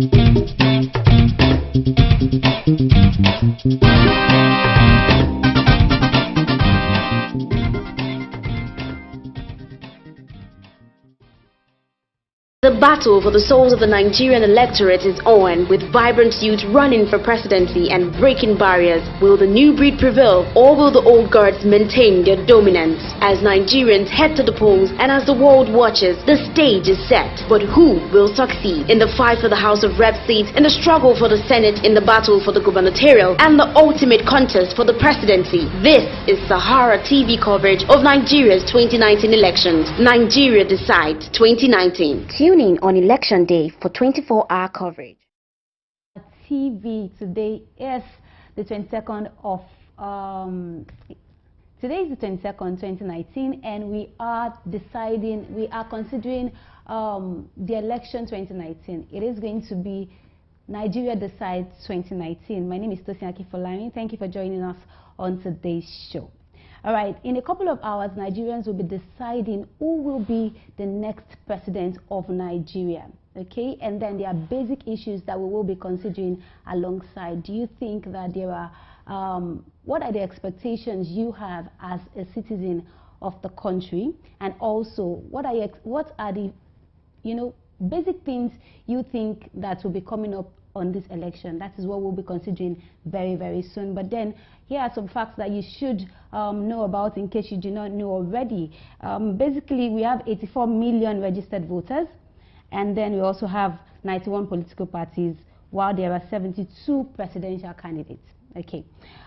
The battle for the souls of the Nigerian electorate is on, with vibrant youth running for presidency and breaking barriers. Will the new breed prevail, or will the old guards maintain their dominance? As Nigerians head to the polls and as the world watches, the stage is set. But who will succeed in the fight for the House of Rep seats, in the struggle for the Senate, in the battle for the gubernatorial, and the ultimate contest for the presidency? This is Sahara TV coverage of Nigeria's 2019 elections. Nigeria Decides 2019. Tune in on election day for 24-hour coverage. TV today is the 22nd of today is the 22nd, 2019, and we are considering the election 2019. It is going to be Nigeria Decides 2019. My name is Tosin Akifolani. Thank you for joining us on today's show. All right, in a couple of hours, Nigerians will be deciding who will be the next president of Nigeria. Okay, and then there are basic issues that we will be considering alongside. Do you think that there are, what are the expectations you have as a citizen of the country? And also, what are the, basic things you think that will be coming up on this election? That is what we'll be considering very, very soon. But then here are some facts that you should know about in case you do not know already. Basically, we have 84 million registered voters, and then we also have 91 political parties, while there are 72 presidential candidates. Okay,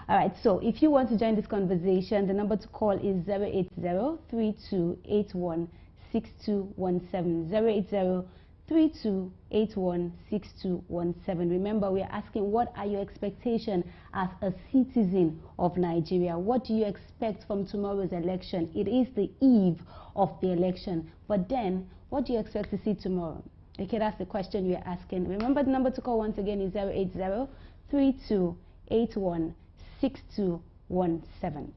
all right, so if you want to join this conversation, the number to call is 080-3281-6217, 080-3281-6217. Remember, we are asking, what are your expectations as a citizen of Nigeria? What do you expect from tomorrow's election? It is the eve of the election, but then what do you expect to see tomorrow? Okay, that's the question we are asking. Remember, the number to call once again is 080-3281-6217.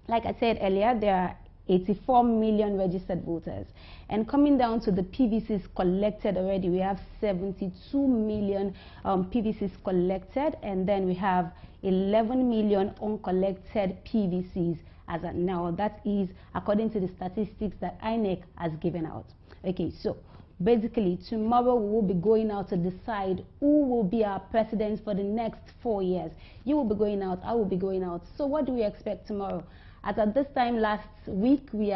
Like I said earlier, there are 84 million registered voters, and coming down to the PVCs collected already, we have 72 million PVCs collected, and then we have 11 million uncollected PVCs as of now. That is according to the statistics that INEC has given out. Okay, so basically tomorrow we will be going out to decide who will be our president for the next 4 years. You will be going out, I will be going out. So what do we expect tomorrow? As at this time last week, we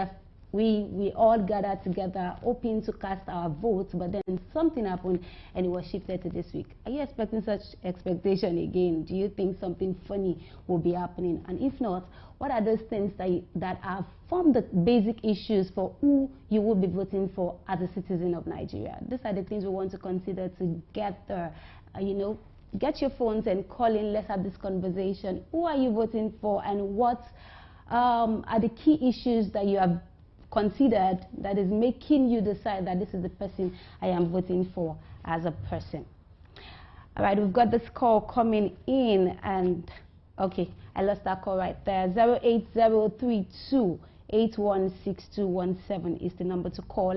all gathered together hoping to cast our votes, but then something happened and it was shifted to this week. Are you expecting such expectation again? Do you think something funny will be happening? And if not, what are those things that have formed the basic issues for who you will be voting for as a citizen of Nigeria? These are the things we want to consider together. Get your phones and call in. Let's have this conversation. Who are you voting for, and what are the key issues that you have considered that is making you decide that this is the person I am voting for as a person? All right, we've got this call coming in, and okay, I lost that call right there. 080-3281-6217 is the number to call.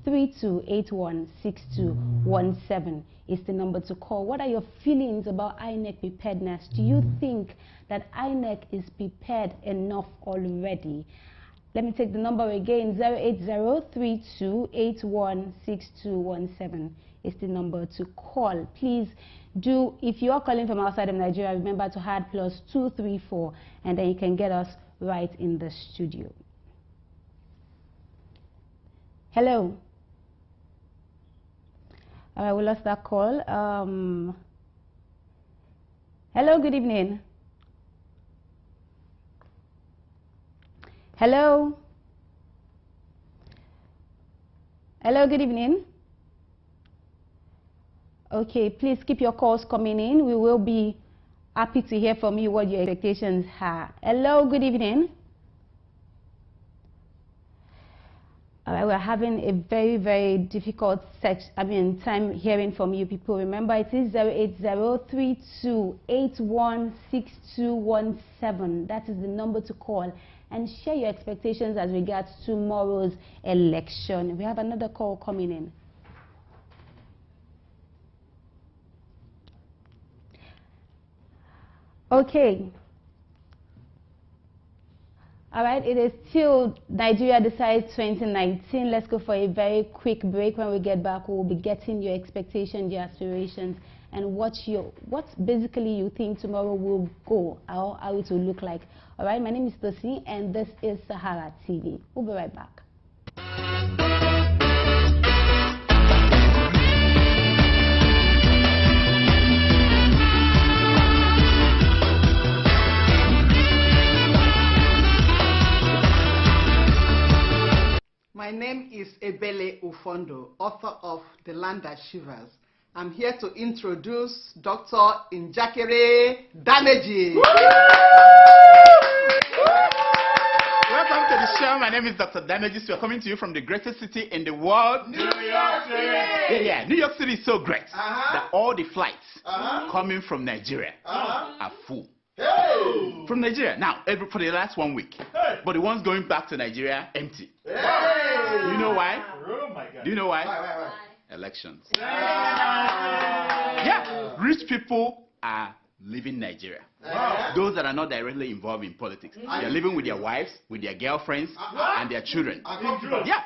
080-3281-6217 is the number to call. What are your feelings about INEC preparedness? Do you think that INEC is prepared enough already? Let me take the number again. 080-3281-6217 is the number to call. Please do, if you are calling from outside of Nigeria, remember to add +234, and then you can get us right in the studio. Hello. All right, we lost that call. Hello, good evening. Hello. Hello, good evening. Okay, please keep your calls coming in. We will be happy to hear from you what your expectations are. Hello, good evening. All right, we're having a very, very difficult time hearing from you people. Remember, it is 080-3281-6217. That is the number to call and share your expectations as regards tomorrow's election. We have another call coming in. Okay. All right, it is still Nigeria Decides 2019. Let's go for a very quick break. When we get back, we'll be getting your expectations, your aspirations, and what basically you think tomorrow will go, how it will look like. All right, my name is Tosi, and this is Sahara TV. We'll be right back. My name is Ebele Ufondo, author of The Land That Shivers. I'm here to introduce Dr. Njakere Dameji. Welcome to the show. My name is Dr. Dameji. We're coming to you from the greatest city in the world, New York City. Yeah. New York City is so great that all the flights coming from Nigeria are full. Hey. From Nigeria. Now, for the last 1 week. Hey. But the ones going back to Nigeria, empty. Hey. Do you know why? Oh my God. Do you know why? Why? Elections. Yeah. Yeah. Rich people are leaving Nigeria. Wow. Those that are not directly involved in politics. They're living with their wives, with their girlfriends, and their children. Yeah.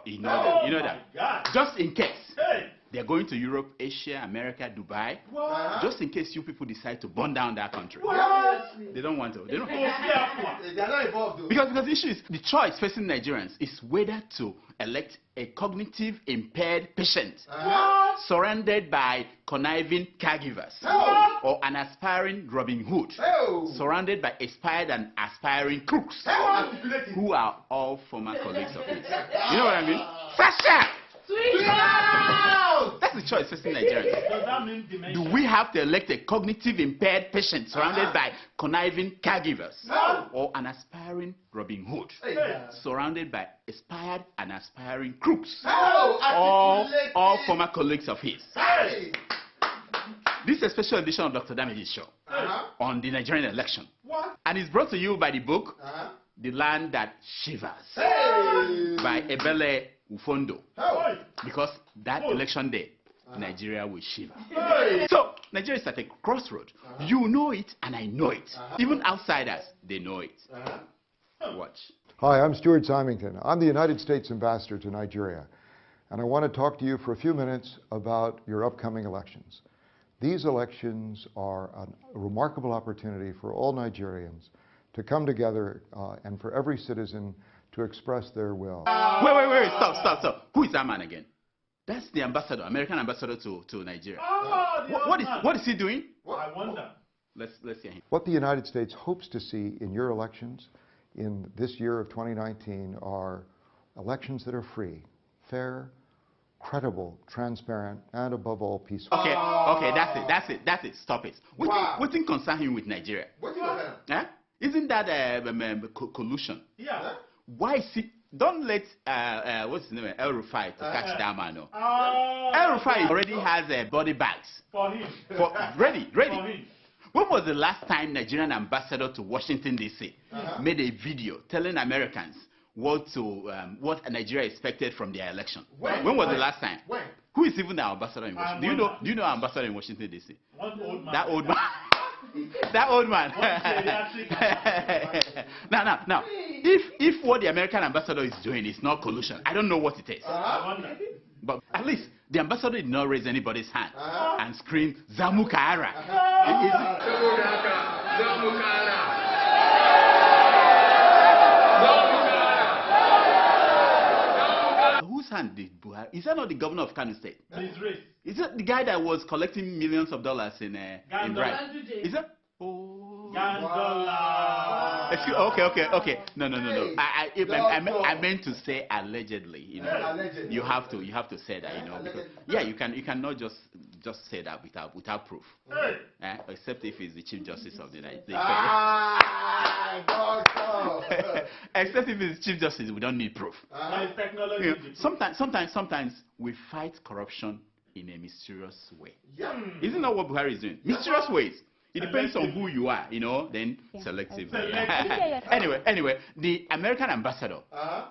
You know that. Just in case. Hey. They're going to Europe, Asia, America, Dubai. Just in case you people decide to burn down that country. They don't want to. They don't. They're not involved though. Because the issue is, the choice facing Nigerians is whether to elect a cognitive impaired patient surrounded by conniving caregivers or an aspiring Robin Hood surrounded by aspired and aspiring crooks who are all former colleagues of his. You know what I mean? Sasha! That's the choice facing Nigerians. Does that mean dementia? Do we have to elect a cognitive impaired patient surrounded by conniving caregivers or an aspiring Robin Hood surrounded by aspired and aspiring crooks, all former colleagues of his? This is a special edition of Dr. Dameji's show on the Nigerian election. And it's brought to you by the book The Land That Shivers by Ebele Ufondo. Because that election day, Nigeria will shiver. So, Nigeria is at a crossroad. You know it, and I know it. Even outsiders, they know it. Watch. Hi, I'm Stuart Symington. I'm the United States Ambassador to Nigeria, and I want to talk to you for a few minutes about your upcoming elections. These elections are a remarkable opportunity for all Nigerians to come together and for every citizen to express their will. Wait, stop. Who is that man again? That's the ambassador, American ambassador to Nigeria. What is he doing? I wonder. Let's hear him. What the United States hopes to see in your elections in this year of 2019 are elections that are free, fair, credible, transparent, and above all peaceful. Okay, that's it. Stop it. What thing concern him with Nigeria? What do you want? Eh? Isn't that collusion? Yeah. Why is he? Don't let what's his name, El Rufai to catch that man. No. El Rufai already has body bags For him. ready. For him. When was the last time Nigerian ambassador to Washington D.C. made a video telling Americans what Nigeria expected from their election? When was the last time? When? Who is even our ambassador in Washington? Do you know our ambassador in Washington D.C.? One old man. That old man. That old man. Now, if what the American ambassador is doing is not collusion, I don't know what it is. But at least the ambassador did not raise anybody's hand and scream Zamukara. Whose hand did Buhari? Is that not the governor of Kano State? Is that the guy that was collecting millions of dollars in bribe? Is that? Oh. Okay. No. I meant to say allegedly. You know, Allegedly. you have to say that. You know, because, you cannot just say that without proof. Except if it's the Chief Justice of the United States. Except if it's Chief Justice, we don't need proof. You know, sometimes we fight corruption in a mysterious way. Isn't that what Buhari is doing? Mysterious ways. It depends on who you are, you know, then selectively. Anyway, the American ambassador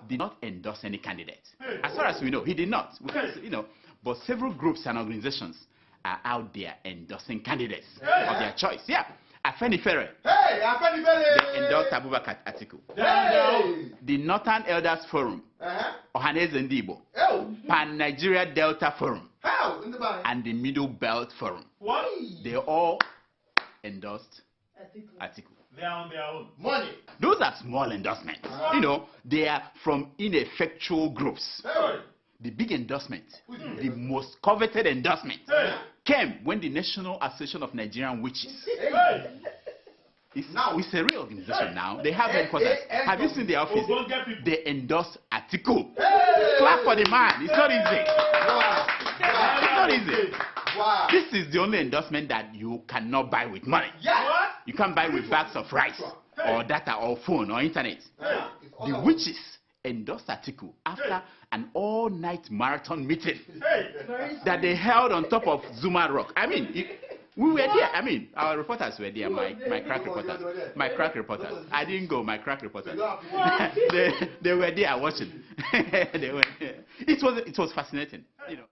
did not endorse any candidate. As far as we know, he did not. Because, you know, but several groups and organizations are out there endorsing candidates of their choice. Yeah. Afenifere. Hey, Afenifere. They endorsed Abubakar Atiku. Hey. The Northern Elders Forum, Ohaneze Ndibo, Pan-Nigeria Delta Forum, and the Middle Belt Forum. What? They all endorsed Atiku. They are on their own. Money. Those are small endorsements. You know, they are from ineffectual groups. Hey. The big endorsement, the most coveted endorsement, came when the National Association of Nigerian Witches. It's a real organization now. They have headquarters. Have you seen their office? They endorse Atiku. Clap for the man. It's not easy. It's not easy. Wow. This is the only endorsement that you cannot buy with money. You can't buy with bags of rice or data or phone or internet. The witches endorsed Atiku after an all-night marathon meeting that they held on top of Zuma Rock. I mean, we were there. I mean, our reporters were there. My crack reporters. I didn't go. My crack reporters. they were there watching. They were there. It was fascinating. You know.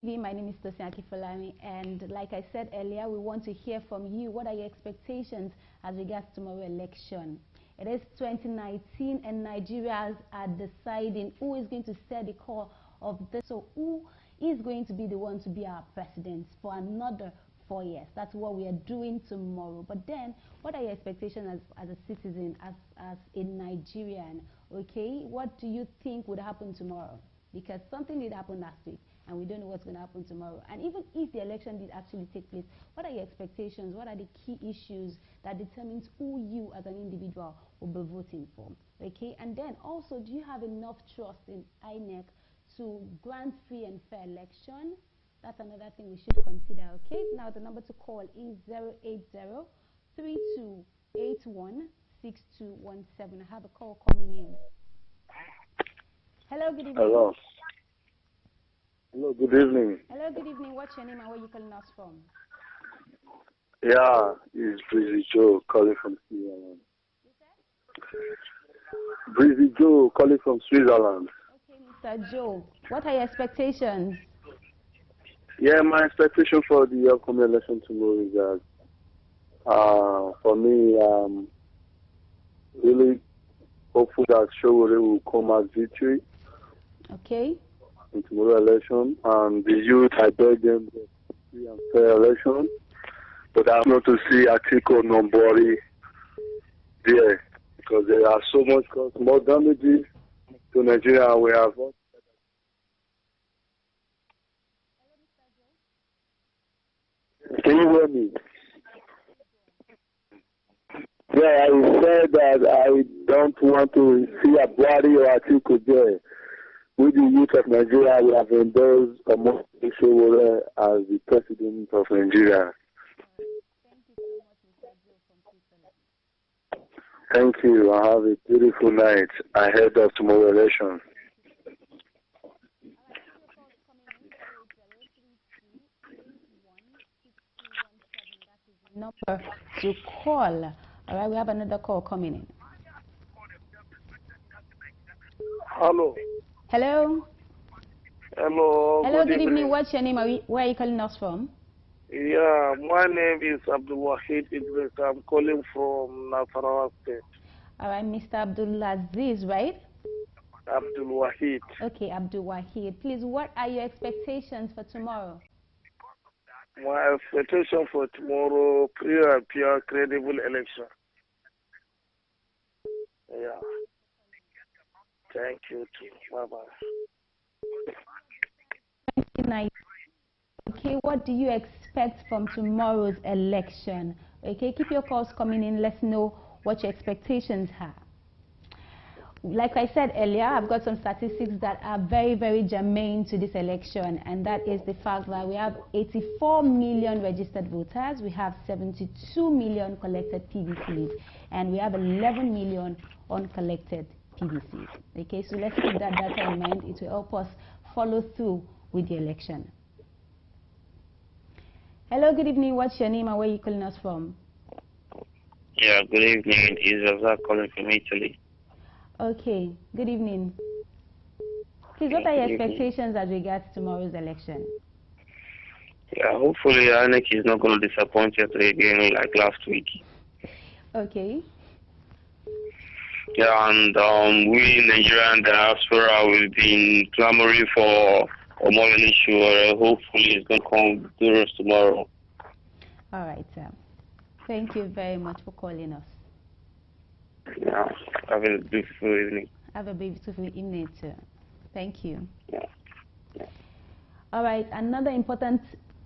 My name is Tosin Akifolami, and like I said earlier, we want to hear from you. What are your expectations as regards tomorrow's election? It is 2019, and Nigerians are deciding who is going to set the core of this. So who is going to be the one to be our president for another 4 years? That's what we are doing tomorrow. But then, what are your expectations as a citizen, as a Nigerian? Okay, what do you think would happen tomorrow? Because something did happen last week, and we don't know what's going to happen tomorrow. And even if the election did actually take place, what are your expectations? What are the key issues that determines who you as an individual will be voting for? Okay, and then also, do you have enough trust in INEC to grant free and fair election? That's another thing we should consider. Okay, now the number to call is 080-3281-6217. I have a call coming in. Hello, good evening. Hello. Hello, good evening. Hello, good evening. What's your name and where you calling us from? Yeah, it's Breezy Joe calling from Switzerland. Breezy Joe calling from Switzerland. Okay, Mr. Joe, what are your expectations? Yeah, my expectation for the upcoming election tomorrow is that, for me, really hopeful that Showore will come as victory. Okay. In tomorrow's election, and the youth, I beg them to free and fair election, but I'm not to see Atiku nobody there, because there are so much more damages to Nigeria. We have. Can you hear me? Yeah, I said that I don't want to see a body or Atiku there. With the youth of Nigeria, we have endorsed Showore as the president of Nigeria. Thank you. I have a beautiful night ahead of tomorrow's election. Number to call. All right, we have another call coming in. Hello. Hello. Hello. Hello, good evening. What's your name? Where are you calling us from? Yeah, my name is Abdul Wahid Idris. I'm calling from Nasarawa State. All right, Mr. Abdul Aziz, right? Abdul Wahid. Okay, Abdul Wahid. Please, what are your expectations for tomorrow? My expectation for tomorrow, pure, credible election. Yeah. Thank you too. Bye-bye. Okay, what do you expect from tomorrow's election? Okay, keep your calls coming in. Let's know what your expectations are. Like I said earlier, I've got some statistics that are very, very germane to this election, and that is the fact that we have 84 million registered voters, we have 72 million collected PVCs, and we have 11 million uncollected PVCs. Okay, so let's keep that data in mind. It will help us follow through with the election. Hello, good evening. What's your name and where are you calling us from? Yeah, good evening. It's Razak calling from Italy. Okay, good evening. Please, what are your expectations as regards tomorrow's election? Yeah, hopefully INEC is not going to disappoint us again like last week. Okay. Yeah, and we in Nigerian diaspora, we've been clamoring for Omoleni issue. Hopefully it's going to come through us tomorrow. All right, sir. Thank you very much for calling us. Yeah, have a beautiful evening. Have a beautiful evening, too. Thank you. Yeah. All right, another important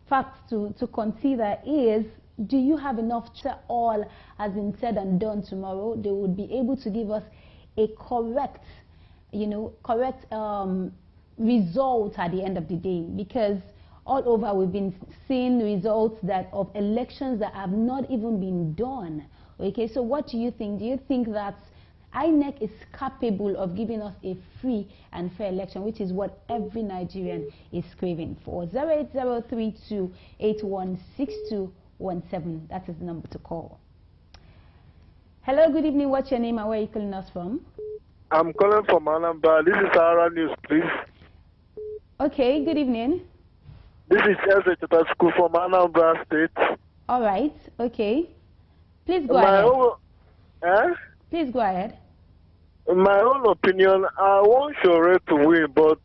fact to consider is, do you have enough to all has been said and done tomorrow? They would be able to give us a correct, correct result at the end of the day, because all over we've been seeing results of elections that have not even been done. Okay, so what do you think? Do you think that INEC is capable of giving us a free and fair election, which is what every Nigerian is craving for? 08032816217. That is the number to call. Hello, good evening. What's your name and where are you calling us from? I'm calling from Anambra. This is Sahara News, please. Okay, good evening. This is SaharaTV School from Anambra State. All right, okay. Please go ahead. Please go ahead. In my own opinion, I want Shore to win, but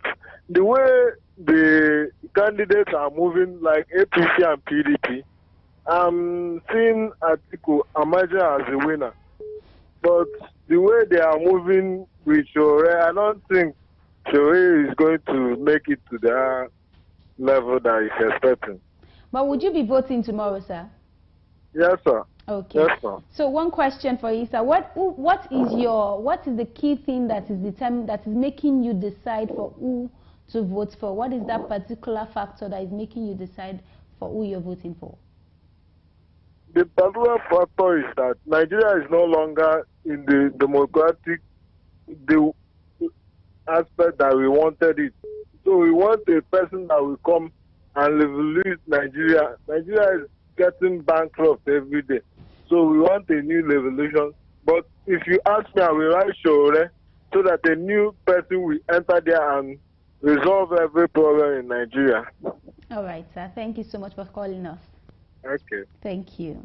the way the candidates are moving, like APC and PDP, I'm seeing Atiku emerging as a winner. But the way they are moving with Shore, I don't think Shore is going to make it to the level that he's expecting. But would you be voting tomorrow, sir? Yes, sir. Okay. Yes, sir. So one question for you, sir. What is the key thing that is making you decide for who to vote for? What is that particular factor that is making you decide for who you're voting for? The particular factor is that Nigeria is no longer in the democratic aspect that we wanted it. So we want a person that will come and revolutionize Nigeria. Nigeria is getting bankrupt every day. So we want a new revolution. But if you ask me, I will write Shore so that a new person will enter there and resolve every problem in Nigeria. All right, sir. Thank you so much for calling us. Okay. Thank you.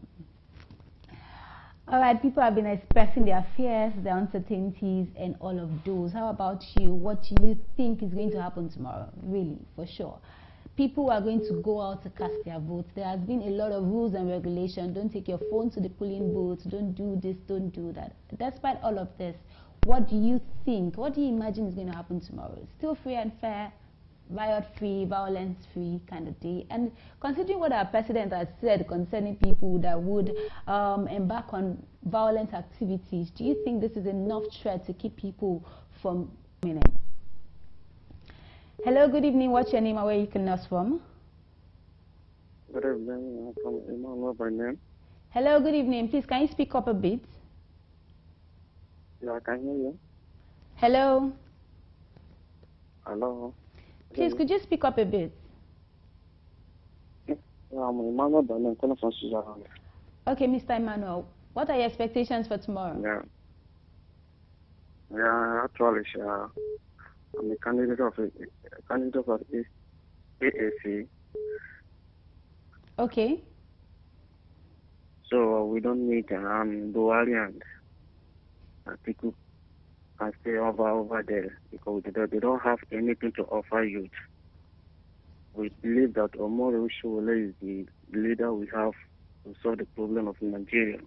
All right, people have been expressing their fears, their uncertainties, and all of those. How about you? What do you think is going to happen tomorrow? Really, for sure. People are going to go out to cast their votes. There has been a lot of rules and regulations. Don't take your phone to the polling booth. Don't do this, don't do that. Despite all of this, what do you think? What do you imagine is going to happen tomorrow? Still free and fair, riot-free, violence-free kind of day? And considering what our president has said concerning people that would embark on violent activities, do you think this is enough threat to keep people from winning? Hello, good evening. What's your name and where you can us from? Good evening. I'm from Emmanuel by name. Hello, good evening. Please, can you speak up a bit? Yeah, I can hear you. Hello? Hello. Please, could you speak up a bit? Yeah, I'm Emmanuel by name, calling from Switzerland. Okay, Mr. Emmanuel, what are your expectations for tomorrow? Yeah, actually, I'm a candidate of AAC. Okay. So we don't need Buhari and Atiku and stay over there because they don't have anything to offer youth. We believe that Omoro Shole is the leader we have to solve the problem of Nigeria.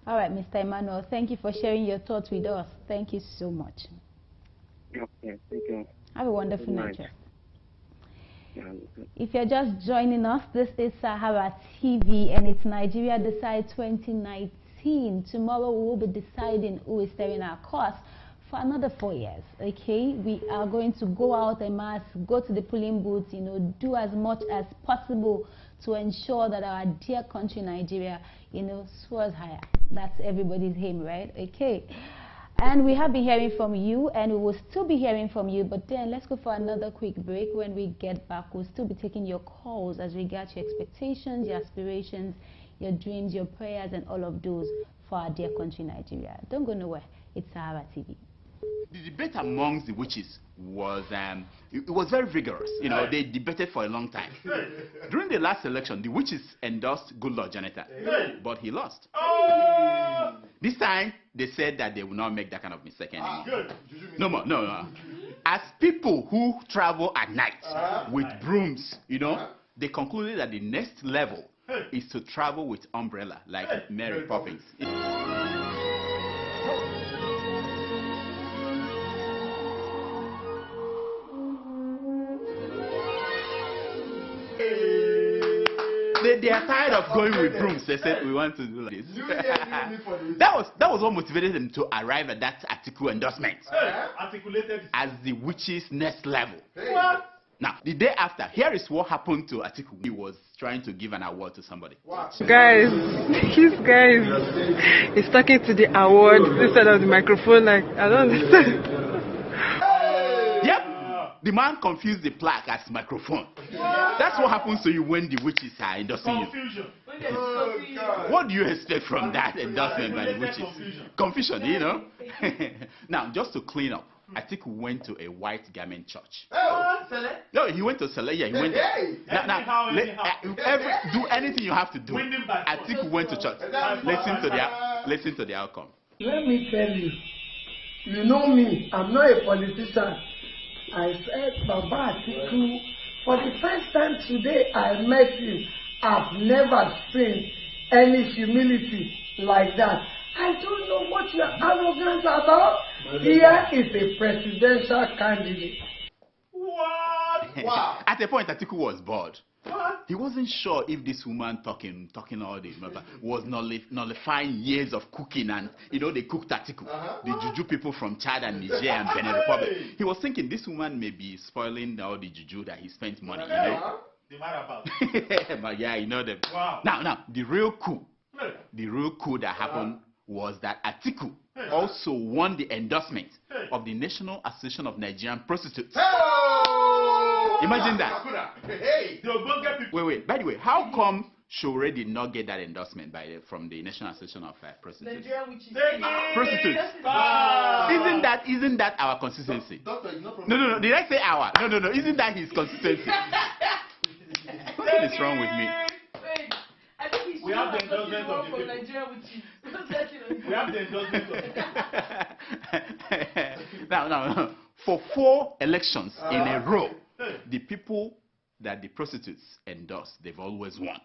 All right, Mr. Emmanuel, thank you for sharing your thoughts with us. Thank you so much. Okay, thank you. Have a wonderful night. Yeah. If you're just joining us, this is Sahara TV and it's Nigeria Decide 2019. Tomorrow we will be deciding who is steering our course for another 4 years. Okay, we are going to go out en masse, go to the polling booths, do as much as possible to ensure that our dear country Nigeria, soars higher. That's everybody's aim, right? Okay. And we have been hearing from you, and we will still be hearing from you, but then let's go for another quick break. When we get back, we'll still be taking your calls as regards your expectations, your aspirations, your dreams, your prayers, and all of those for our dear country, Nigeria. Don't go nowhere. It's Sahara TV. The debate amongst the witches was it was very vigorous. You know, they debated for a long time. During the last election, the witches endorsed Goodluck Jonathan, but he lost. This time, they said that they will not make that kind of mistake anymore. No more, no. As people who travel at night with brooms, you know, they concluded that the next level is to travel with umbrella, like Mary Poppins. They are tired of going with brooms. They said, we want to do like this. that was what motivated them to arrive at that article endorsement. Articulated as the witch's next level. What? Now, the day after, here is what happened to Atiku. He was trying to give an award to somebody. Guys, he's talking to the award instead of the microphone. Like, I don't understand. Yep. The man confused the plaque as microphone. That's what happens to you when the witches are endorsing you. What do you expect from that endorsement by the witches? Confusion, you know? Now, just to clean up, Atiku went to a white garment church. No, he went to Sele. Yeah, he went there. Now, do anything you have to do. Atiku went to church. Listen to the outcome. Let me tell you, you know me, I'm not a politician. I said, Baba Atiku, for the first time today I met him, I've never seen any humility like that. I don't know what you're arrogant about. Here is a presidential candidate. What? Wow. At a point, Atiku was bored. What? He wasn't sure if this woman talking all this was nullifying years of cooking, and you know they cooked Atiku, the juju people from Chad and Niger and Benin Republic. He was thinking this woman may be spoiling all the juju that he spent money. You know? But yeah, you know them. Wow. Now the real coup that happened was that Atiku also won the endorsement of the National Association of Nigerian Prostitutes. Imagine that. Wait. By the way, how come Shore did not get that endorsement from the National Association of Prostitutes? Prostitutes. Isn't that our consistency? No. Did I say our? No. Isn't that his consistency? What is wrong with me? We have the endorsement of the people. We have the endorsement of the people. Now, for 4 elections in a row, the people that the prostitutes endorse, they've always won.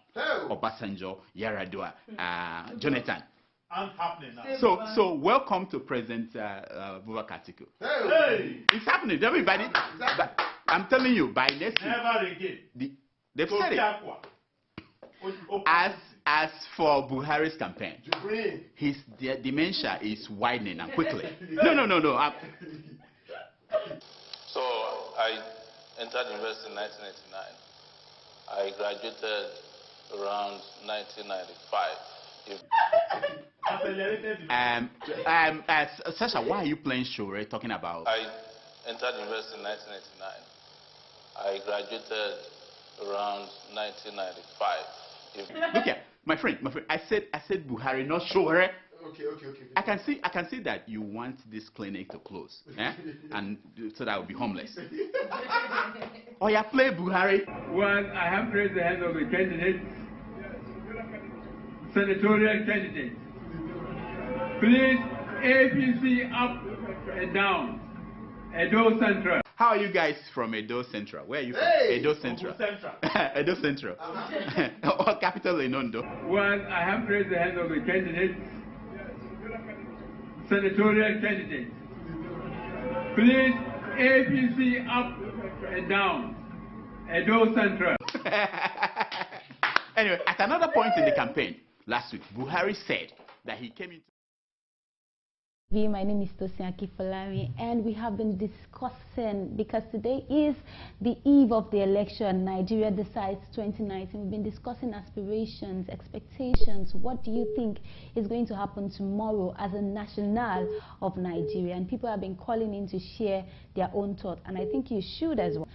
Obasanjo, Yaradua, Jonathan. And happening now. So welcome to President Boubacar Atiku. It's happening, everybody. But I'm telling you, by next week, never again. They've said it. As for Buhari's campaign, his dementia is widening and quickly. No. So I entered university in 1989. I graduated around 1995. Sasha, why are you playing Shore talking about? I entered university in 1989. I graduated around 1995. Look here, my friend. I said Buhari, not Shore. Okay. I can see that you want this clinic to close, and so that I will be homeless. Oh yeah, play Buhari. Well, I have raised the hand of the candidates, senatorial candidates. Please, APC up and down. Edo Central. How are you guys from Edo Central? Where are you from? Edo Central. Edo Central. Or capital in Ondo. Well, I have raised the hand of the candidates, senatorial candidates. Please, APC up and down. Edo Central. Anyway, at another point in the campaign last week, Buhari said that he came into. My name is Tosin Akifalami, and we have been discussing, because today is the eve of the election, Nigeria Decides 2019. We've been discussing aspirations, expectations. What do you think is going to happen tomorrow as a national of Nigeria? And people have been calling in to share their own thoughts, and I think you should as well.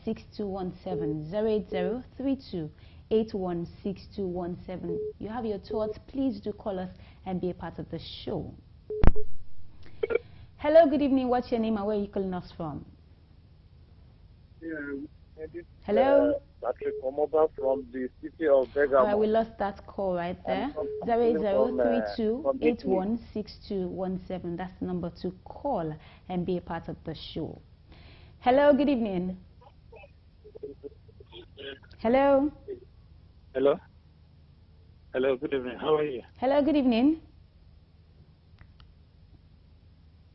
6217-08032. 816217. You have your thoughts, please do call us and be a part of the show. Hello, good evening. What's your name and where are you calling us from? Hello? Patrick from the city of Bergamo. We lost that call right there. 08032816217. That's the number to call and be a part of the show. Hello, good evening. Hello? Hello? Hello, good evening. How are you? Hello, good evening.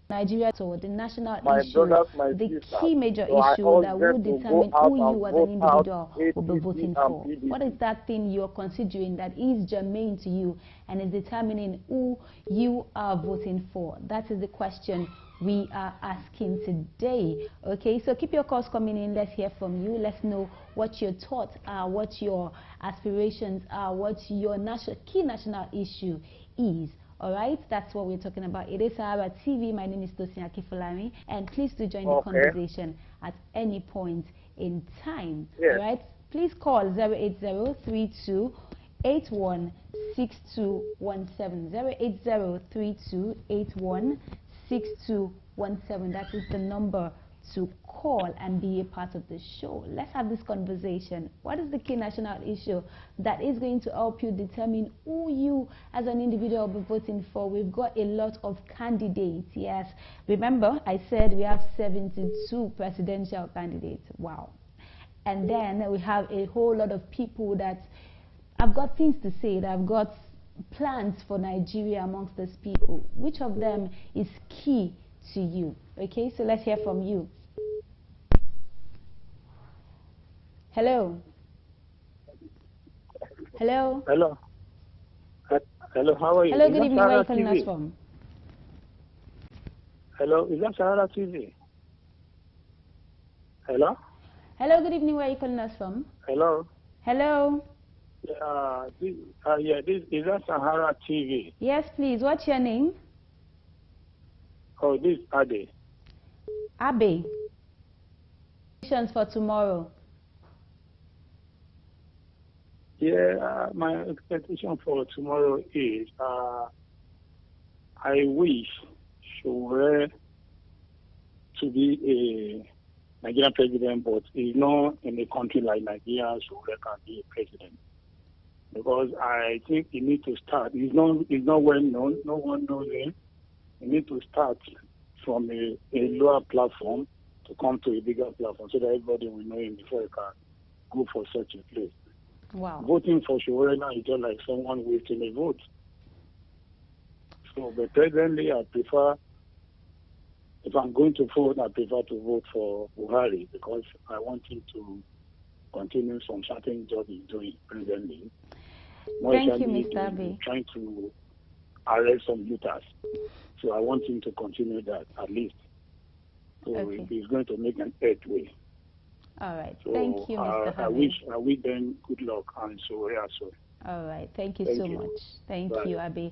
Nigeria, so the national issue, the key major issue that will determine who you as an individual will be voting for. What is that thing you're considering that is germane to you and is determining who you are voting for? That is the question we are asking today. Okay, so keep your calls coming in. Let's hear from you. Let's know what your thoughts are, what your aspirations are, what your key national issue is. Alright, that's what we're talking about. It is SaharaTV. My name is Tosin Akifulami, and please do join the conversation at any point in time. Yes. Alright, please call 08032816217. 08032816217. That is the number to call and be a part of the show. Let's have this conversation. What is the key national issue that is going to help you determine who you as an individual will be voting for? We've got a lot of candidates. Yes, remember I said we have 72 presidential candidates. Wow. And then we have a whole lot of people that have got things to say, that have got plans for Nigeria amongst those people. Which of them is key to you? Okay, so let's hear from you. Hello. Hello. Hello. Hello, how are you? Hello, good evening. Where are you calling us from? Hello, is that SaharaTV? Hello? Hello, good evening. Where are you calling us from? Hello. Hello. Is that SaharaTV? Yes, please. What's your name? Oh, this is Ade. Abe. For tomorrow. Yeah, my expectation for tomorrow is I wish Showore to be a Nigerian president, but he's not in a country like Nigeria, Showore can be a president. Because I think he needs to start. He's not well known. No one knows him. He needs to start from a lower platform to come to a bigger platform so that everybody will know him before he can go for such a place. Wow. Voting for Showore now is just like someone wasting a vote. So, but presently, I prefer, if I'm going to vote, I prefer to vote for Buhari because I want him to continue some certain job he's doing presently. Thank you, Mr. Abe. Trying to arrest some looters. So I want him to continue that at least. So he's going to make an headway. All right. So thank you, Mr. Abe. I wish them good luck and so yeah, so. All right. Thank you so much. Thank you, Abe.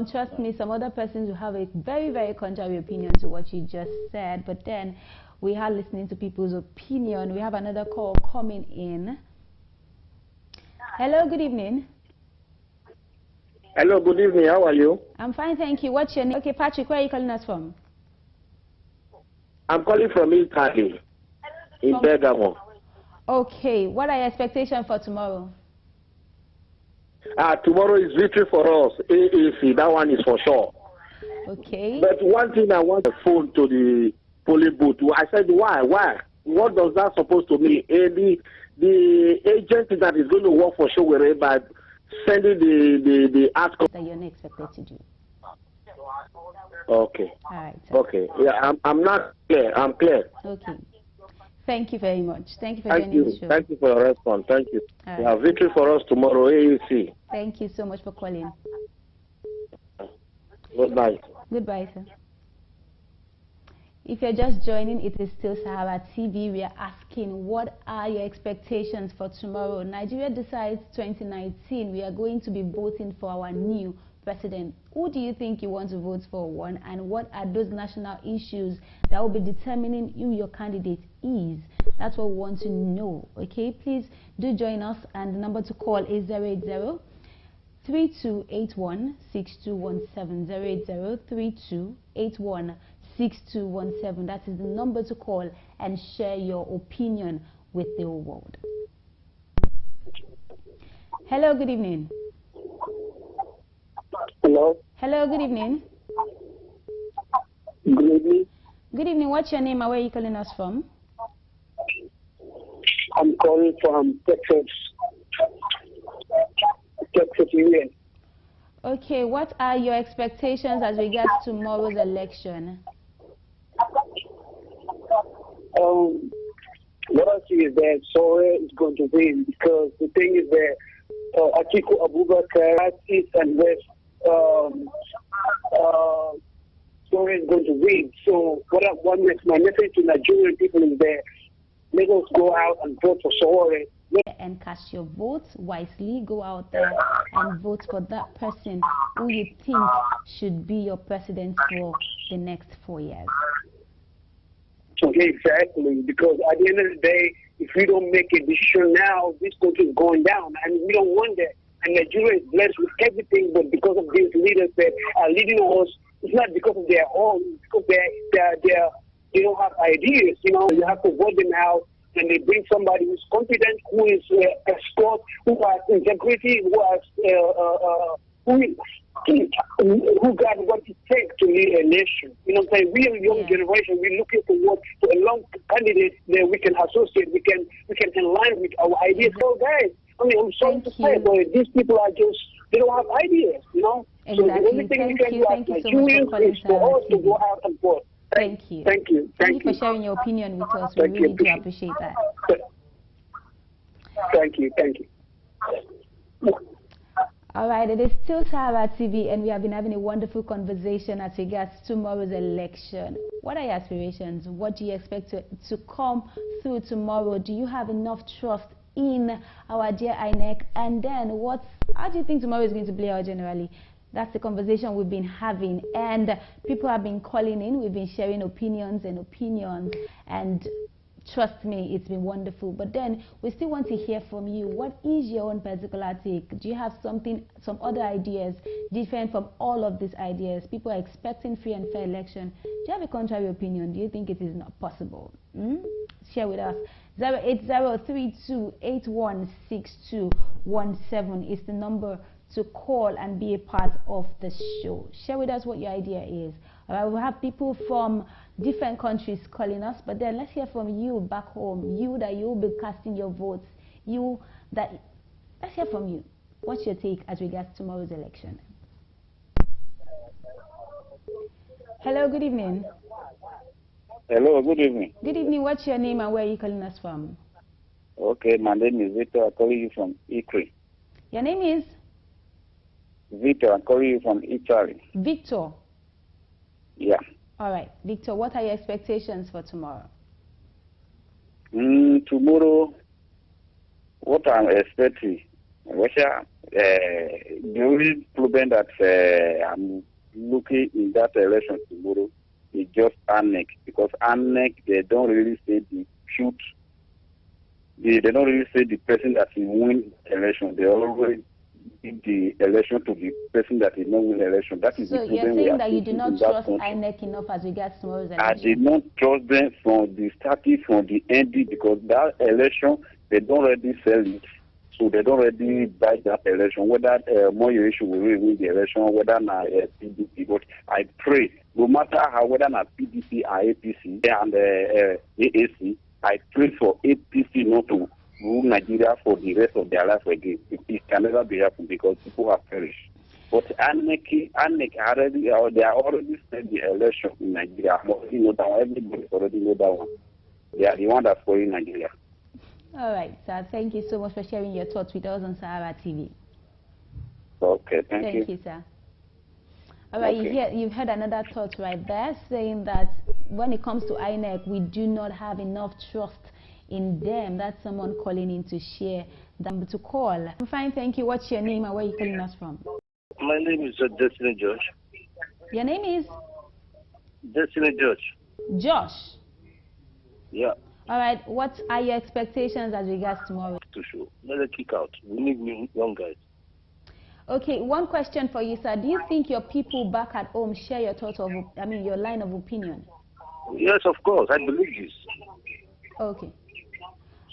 Trust me, some other persons will have a very, very contrary opinion to what you just said, but then we are listening to people's opinion. We have another call coming in. Hello, good evening. Hello, good evening. How are you? I'm fine, thank you. What's your name? Okay, Patrick, where are you calling us from? I'm calling from Italy, in Bergamo. Okay, what are your expectations for tomorrow? Tomorrow is victory for us, AAC, that one is for sure. Okay. But one thing I want to phone to the polling booth. I said, why? What does that supposed to mean? The agent that is going to work for Showore by sending the article that you're not expected to do. Okay. All right. Okay. Yeah, I'm not clear. I'm clear. Okay. Thank you very much. Thank you for joining the show. Thank you for your response. Thank you. Right. Yeah, victory for us tomorrow, AAC. Thank you so much for calling. Good night. Goodbye, sir. If you're just joining, it is still SaharaTV. We are asking, what are your expectations for tomorrow? Nigeria decides 2019. We are going to be voting for our new president. Who do you think you want to vote for, one? And what are those national issues that will be determining who your candidate is? That's what we want to know. Okay, please do join us. And the number to call is 080 3281 6217. 080 3281 6217. That is the number to call and share your opinion with the whole world. Hello, good evening. Hello. Hello, good evening. Good evening. Good evening. What's your name and where are you calling us from? I'm calling from Texas, US. Okay, what are your expectations as regards tomorrow's election? What I see is that Sore is going to win because the thing is that Atiku Abubakar, East and West, Sore is going to win. So my message to Nigerian people is that let us go out and vote for Sore. And cast your votes wisely. Go out there and vote for that person who you think should be your president for the next 4 years. Okay, exactly. Because at the end of the day, if we don't make a decision now, this country is going down, and we don't want that. And Nigeria is blessed with everything, but because of these leaders that are leading us, it's not because of their own, it's because they don't have ideas. You know, you have to vote them out. And they bring somebody who's competent, who is expert, who has integrity, who has who got what it takes to lead a nation. You know what I'm saying? We are a young generation. We're looking for a long candidate that we can associate. We can align with our ideas. So guys, I mean, I'm sorry to say, but these people are just they don't have ideas. You know. Exactly. So the only thing we can do as Nigerians is for us to go out and vote. Thank you. Thank you. Thank you for sharing your opinion with us. We really do appreciate that. Thank you. Thank you. All right, it is still Sahara TV, and we have been having a wonderful conversation as regards tomorrow's election. What are your aspirations? What do you expect to come through tomorrow? Do you have enough trust in our dear INEC? And then how do you think tomorrow is going to play out generally? That's the conversation we've been having, and people have been calling in. We've been sharing opinions, and trust me, it's been wonderful. But then we still want to hear from you. What is your own particular take? Do you have some other ideas different from all of these ideas? People are expecting free and fair election. Do you have a contrary opinion? Do you think it is not possible? Share with us. 08032816217 is the number to call and be a part of the show. Share with us what your idea is. All right, we'll have people from different countries calling us, but then let's hear from you back home. You that you'll be casting your votes. Let's hear from you. What's your take as regards tomorrow's election? Hello, good evening. Hello, good evening. Good evening. What's your name and where are you calling us from? Okay, my name is Victor. I'm calling you from Italy. Your name is? Victor. I'm calling you from Italy. Victor? Yeah. All right. Victor, what are your expectations for tomorrow? Tomorrow, what I'm expecting, Russia, the only problem that I'm looking in that election tomorrow is just INEC, because INEC, they don't really say the truth. They don't really say the person that will win the election. They always give the election to the person that will not win the election. That is so the you're saying that you do not trust INEC enough as regards tomorrow's election? I did not trust them from the starting, from the ending, because that election, they don't already sell it. So they don't already buy that election, whether Moyo issue will really win the election, whether not PDP. But I pray, no matter how, whether not PDP or APC and AAC, I pray for APC not to rule Nigeria for the rest of their life again. It can never be happened because people have perished. But INEC already, they are already spent the election in Nigeria. I already know that one. Everybody already know that one. They are the one that's calling Nigeria. All right, sir. Thank you so much for sharing your thoughts with us on Sahara TV. Okay, thank you. Thank you, sir. All right, okay. You've heard another thought right there saying that when it comes to INEC, we do not have enough trust in them. That's someone calling in to share them to call. I'm fine, thank you. What's your name and where are you calling us from? My name is Destiny George. Your name is? Destiny George. Josh? Yeah. All right, what are your expectations as regards tomorrow? To show. Let it kick out. We need young guys. Okay, one question for you, sir. Do you think your people back at home share your thoughts of, your line of opinion? Yes, of course. I believe this. Okay.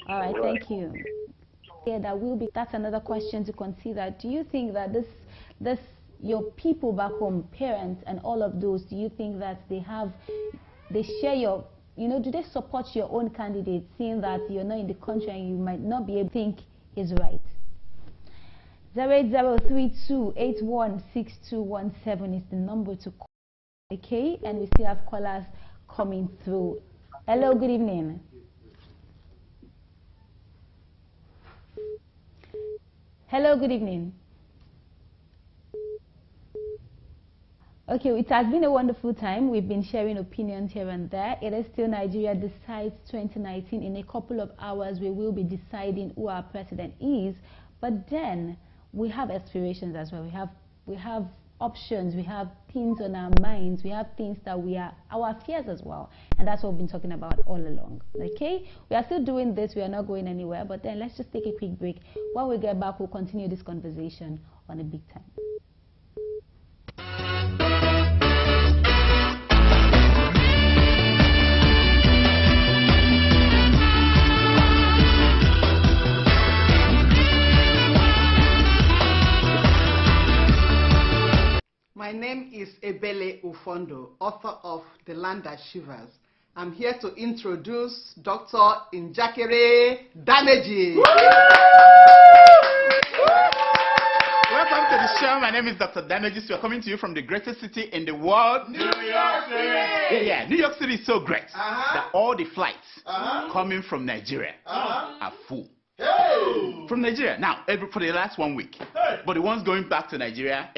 All right, thank you. Yeah, that's another question to consider. Do you think that your people back home, parents and all of those, do you think that they share your, do they support your own candidate, seeing that you're not in the country and you might not be able to think is right? 08032816217 is the number to call. Okay, and we still have callers coming through. Hello, good evening. Hello, good evening. Okay, it has been a wonderful time. We've been sharing opinions here and there. It is still Nigeria Decides 2019. In a couple of hours, we will be deciding who our president is. But then we have aspirations as well. We have options. We have things on our minds. We have things that our fears as well. And that's what we've been talking about all along. Okay? We are still doing this. We are not going anywhere. But then let's just take a quick break. When we get back, we'll continue this conversation on a big time. My name is Ebele Ufondo, author of The Land That Shivers. I'm here to introduce Dr. Injakere Daneji. Welcome to the show. My name is Dr. Daneji. We are coming to you from the greatest city in the world, New York City. Yeah, New York City is so great that all the flights coming from Nigeria are full. Hey! From Nigeria. Now, for the last 1 week. Hey! But the ones going back to Nigeria,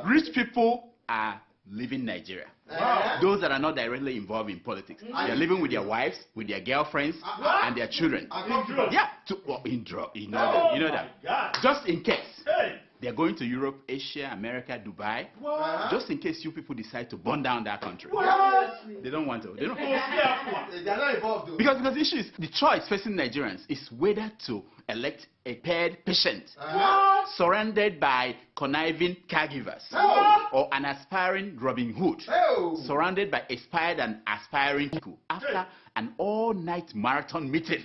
rich people are leaving Nigeria. Those that are not directly involved in politics. They're living with their wives, with their girlfriends, and their children. Yeah, you know that. Just in case. They're going to Europe, Asia, America, Dubai. What? Just in case you people decide to burn down that country. What? They don't want to. They're not involved, though. Because the issue is, the choice facing Nigerians is whether to elect a paired patient surrounded by conniving caregivers or an aspiring Robin Hood surrounded by aspired and aspiring people after an all-night marathon meeting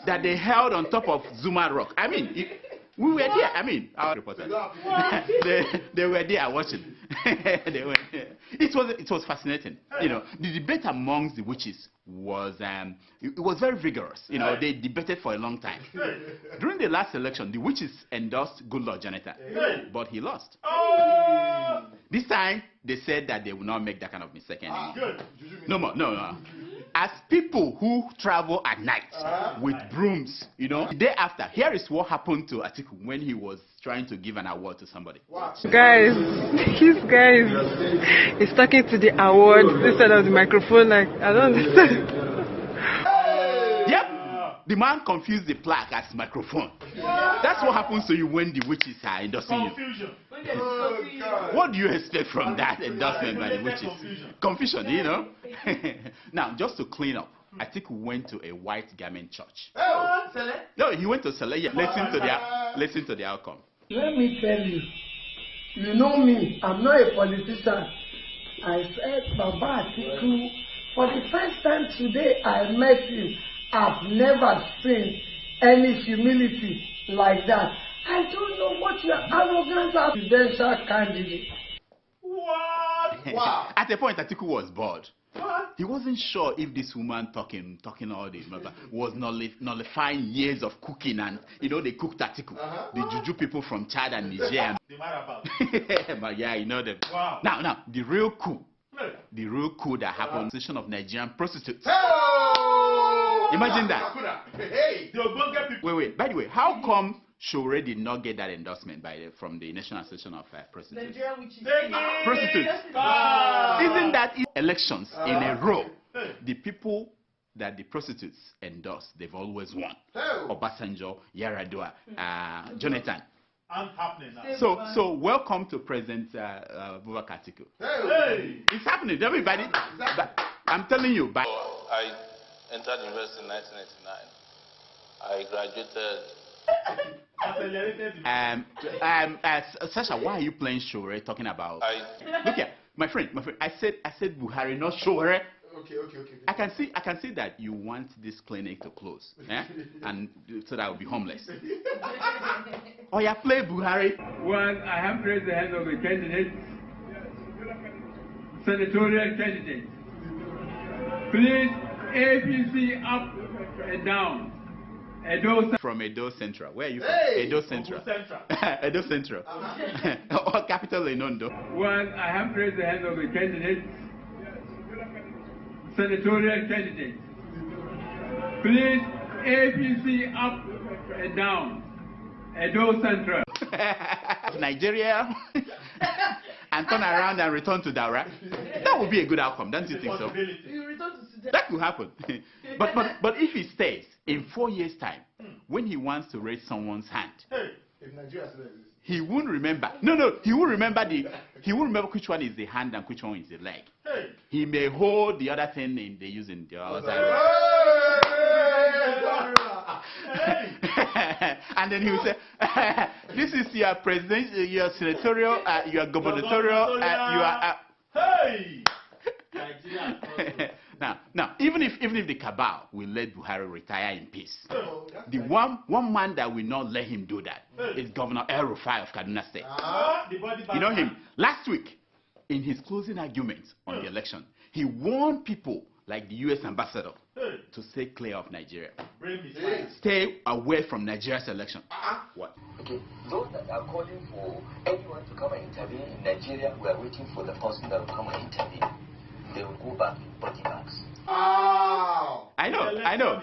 that they held on top of Zuma Rock. I mean, we were there. I mean, our reporters. they were there watching. It was fascinating. You know, the debate amongst the witches was it was very vigorous. You know, they debated for a long time. During the last election, the witches endorsed Goodluck Jonathan, but he lost. This time, they said that they will not make that kind of mistake anymore. No more. No. As people who travel at night with brooms, you know, the day after, here is what happened to Atiku when he was trying to give an award to somebody. Guys, he's talking to the award instead of the microphone. Like, I don't understand. Yep, the man confused the plaque as microphone. That's what happens to you when the witches are endorsing you. What do you expect from that endorsement by the witches? Confusion, you know. Now, just to clean up, Atiku went to a white garment church. No, he went to Sele. Yeah. Listen to the outcome. Let me tell you, you know me, I'm not a politician. I said, Baba Atiku, for the first time today I met him, I've never seen any humility like that. I don't know what your arrogant presidential candidate. What? Wow. At a point, Atiku was bored. What? He wasn't sure if this woman talking all this was nullifying years of cooking, and you know they cooked Atiku. The juju people from Chad and Niger. But yeah, you know them. Wow. Now the real coup that happened, the of Nigerian prostitutes. Imagine that. Wait. By the way, how come Shore did not get that endorsement from the National Association of Prostitutes? Prostitutes. Isn't that elections in a row? The people that the prostitutes endorse, they've always won. Obasanjo, Yaradua, Jonathan. So welcome to President Abubakar Atiku. It's happening, everybody. I'm telling you. I entered university in 1989. I graduated Sasha, why are you playing Shore talking about? Look here, my friend. I said Buhari, not Shore. Okay. I can see that you want this clinic to close, and so that I will be homeless. Oh, yeah, play Buhari. Well, I have raised the hand of the candidates, senatorial candidates. Please, APC up and down. From Edo Central. Where are you from? Hey, Edo Central. Edo Central. Or capital in Ondo. Well, I have raised the hand of the candidates, senatorial candidates. Please, APC up and down. Edo Central. Nigeria. And turn around and return to Daura. That would be a good outcome, don't you think so? That could happen. but if he stays in 4 years' time, when he wants to raise someone's hand, he won't remember. No, he won't remember which one is the hand and which one is the leg. He may hold the other thing they use in the other side. And then he will say, this is your president, your senatorial, your gubernatorial, you are. Hey! Now, even if the cabal will let Buhari retire in peace, the one man that will not let him do that is Governor El Rufai of Kaduna State. You know him. Last week, in his closing arguments on the election, he warned people like the U.S. ambassador to stay clear of Nigeria. Stay away from Nigeria's election. What? Okay, those that are calling for anyone to come and intervene in Nigeria, we are waiting for the person that will come and intervene. They will go back in body bags. I know.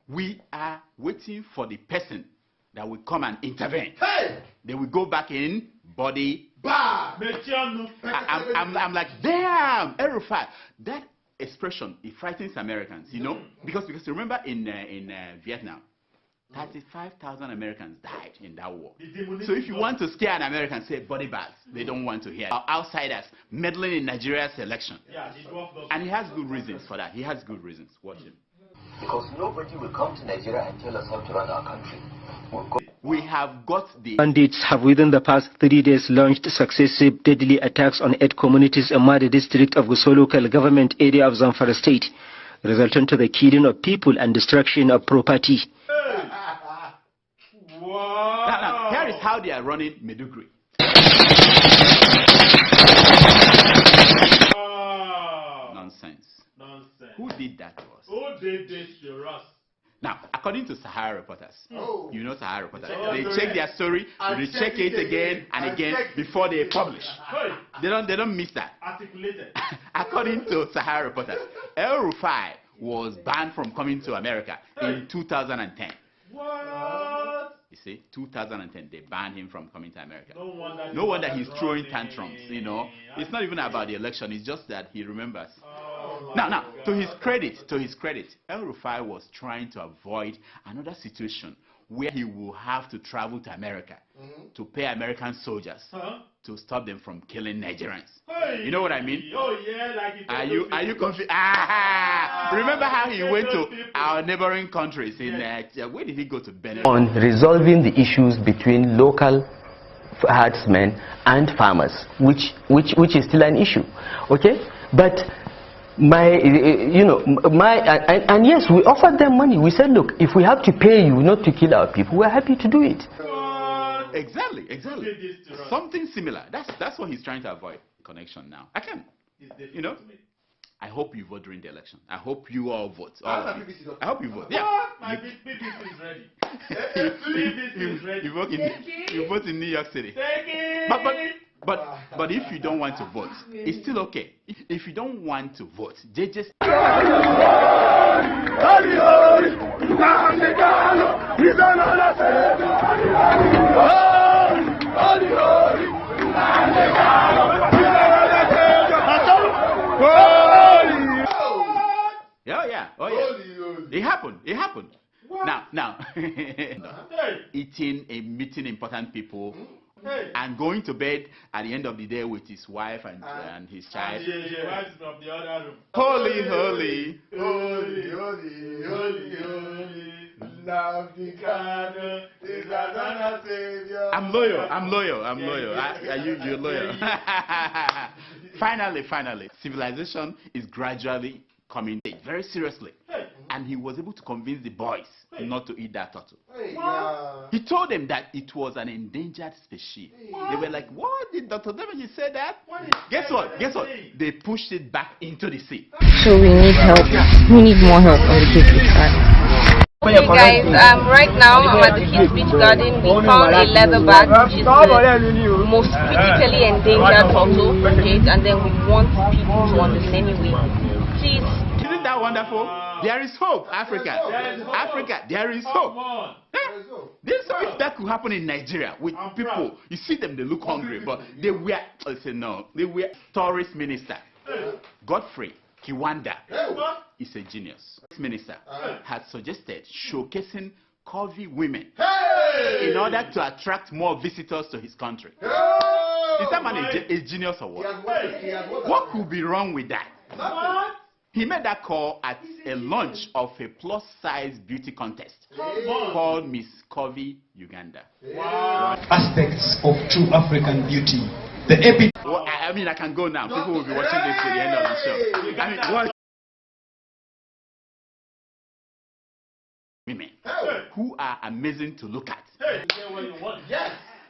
We are waiting for the person that will come and intervene. They will go back in body bag. I'm like, damn, El Rufai. That expression, it frightens Americans, you know, because remember in Vietnam, 35,000 Americans died in that war. So if you want to scare an American, say body bags. They don't want to hear. Outsiders meddling in Nigeria's election. And he has good reasons for that. He has good reasons. Watch him. Because nobody will come to Nigeria and tell us how to run our country. We have got the... Bandits have within the past 3 days launched successive deadly attacks on 8 communities in Madi district of Gusau local government area of Zamfara state, resulting to the killing of people and destruction of property. Now, here is how they are running Meduguri. Nonsense. Who did that to us? Who did this to us? Now, according to Sahara reporters, you know Sahara reporters, they check their story, they check it again and again before they publish. They don't miss that. Articulated. According to Sahara reporters, El Rufai was banned from coming to America in 2010. What? You see, 2010, they banned him from coming to America. No wonder he's throwing tantrums, you know. It's not even about the election, it's just that he remembers. Now, to his credit, El Rufai was trying to avoid another situation where he will have to travel to America to pay American soldiers to stop them from killing Nigerians. You know what I mean? Oh yeah, like are you confused? Remember how he went to our neighboring countries in where did he go to Benin? On resolving the issues between local herdsmen and farmers, which is still an issue, okay? But and yes, we offered them money. We said, look, if we have to pay you not to kill our people, we're happy to do it. Exactly. Something similar. That's what he's trying to avoid. Connection now. I can. You know. I hope you vote during the election. I hope you all vote. I hope you vote. Yeah. My BBC is ready. BBC is ready. You vote in New York City. But if you don't want to vote, it's still okay. If you don't want to vote, they just... Oh yeah. It happened. Now, eating and meeting important people. And going to bed at the end of the day with his wife and his child. From the other room. Holy. Love the candle, I'm loyal. You're loyal. Finally, civilization is gradually coming very seriously. And he was able to convince the boys not to eat that turtle. He told them that it was an endangered species. They were like, what? Did Dr. Damages say that? Guess what? They pushed it back into the sea. So we need help. We need more help on the Cape side. Hey guys, right now I'm at the Kids Beach Garden. We found a leatherback, which is the most critically endangered turtle, okay? And then we want people to understand anyway. Please. Isn't that wonderful? There is hope, Africa. Africa, there is hope. There's something that could happen in Nigeria with people. You see them, they look hungry, but they were, they were tourist minister. Godfrey Kiwanda is a genius. This minister had suggested showcasing curvy women in order to attract more visitors to his country. Is that man a genius or what? What could be wrong with that? He made that call at a launch of a plus-size beauty contest called Miss Curvy Uganda. Aspects of true African beauty. Well, I mean, I can go now. People will be watching this to the end of the show. I mean, what? Women who are amazing to look at.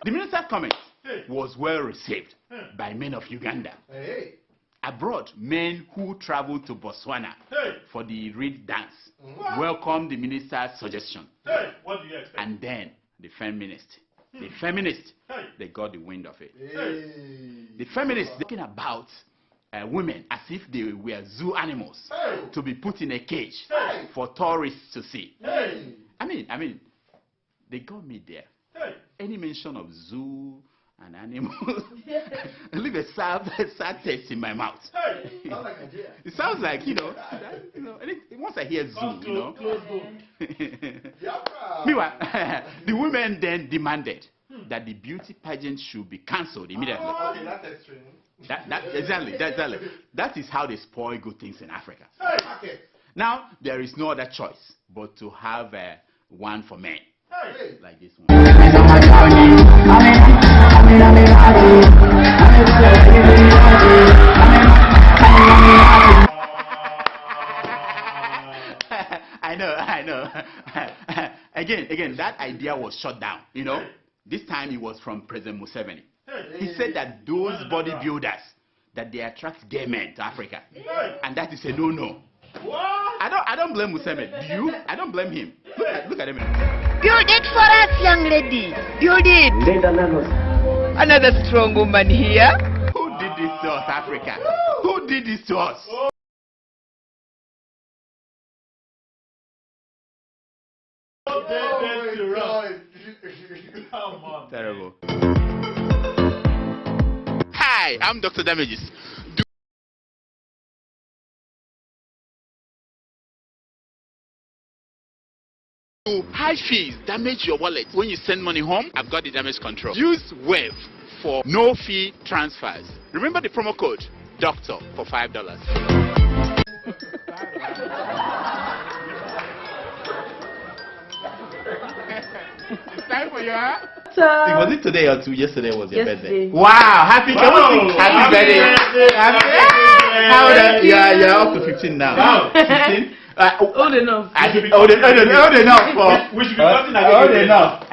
The minister's comment was well received by men of Uganda. Abroad, men who traveled to Botswana for the reed dance welcomed the minister's suggestion. What do you expect? And then the feminists, they got the wind of it. The feminists talking about women as if they were zoo animals to be put in a cage for tourists to see. I mean, they got me there. Any mention of zoo and animals, I leave a sad taste in my mouth. It sounds like, once I hear zoo, Meanwhile, the women then demanded that the beauty pageant should be cancelled immediately. That's extreme. Exactly. That is how they spoil good things in Africa. Now, there is no other choice but to have one for men. Like this one. I know. Again, that idea was shut down. This time it was from President Museveni. He said that those bodybuilders, that they attract gay men to Africa, and that is a no-no. I don't blame Museveni. Do you? I don't blame him. Look at him. Build it for us, young lady. Build it. Another strong woman here. Who did this to us, Africa? Who did this to us? Terrible. Hi, I'm Dr. Damages. Do high fees damage your wallet when you send money home? I've got the damage control. Use Wave for no fee transfers. Remember the promo code DOCTOR for $5. It's time for you, huh? Was it today or yesterday was your birthday? Wow! Happy birthday! How old are you? You're up to 15 now. 15? Old enough. Old enough for. We should be cutting again. Old enough.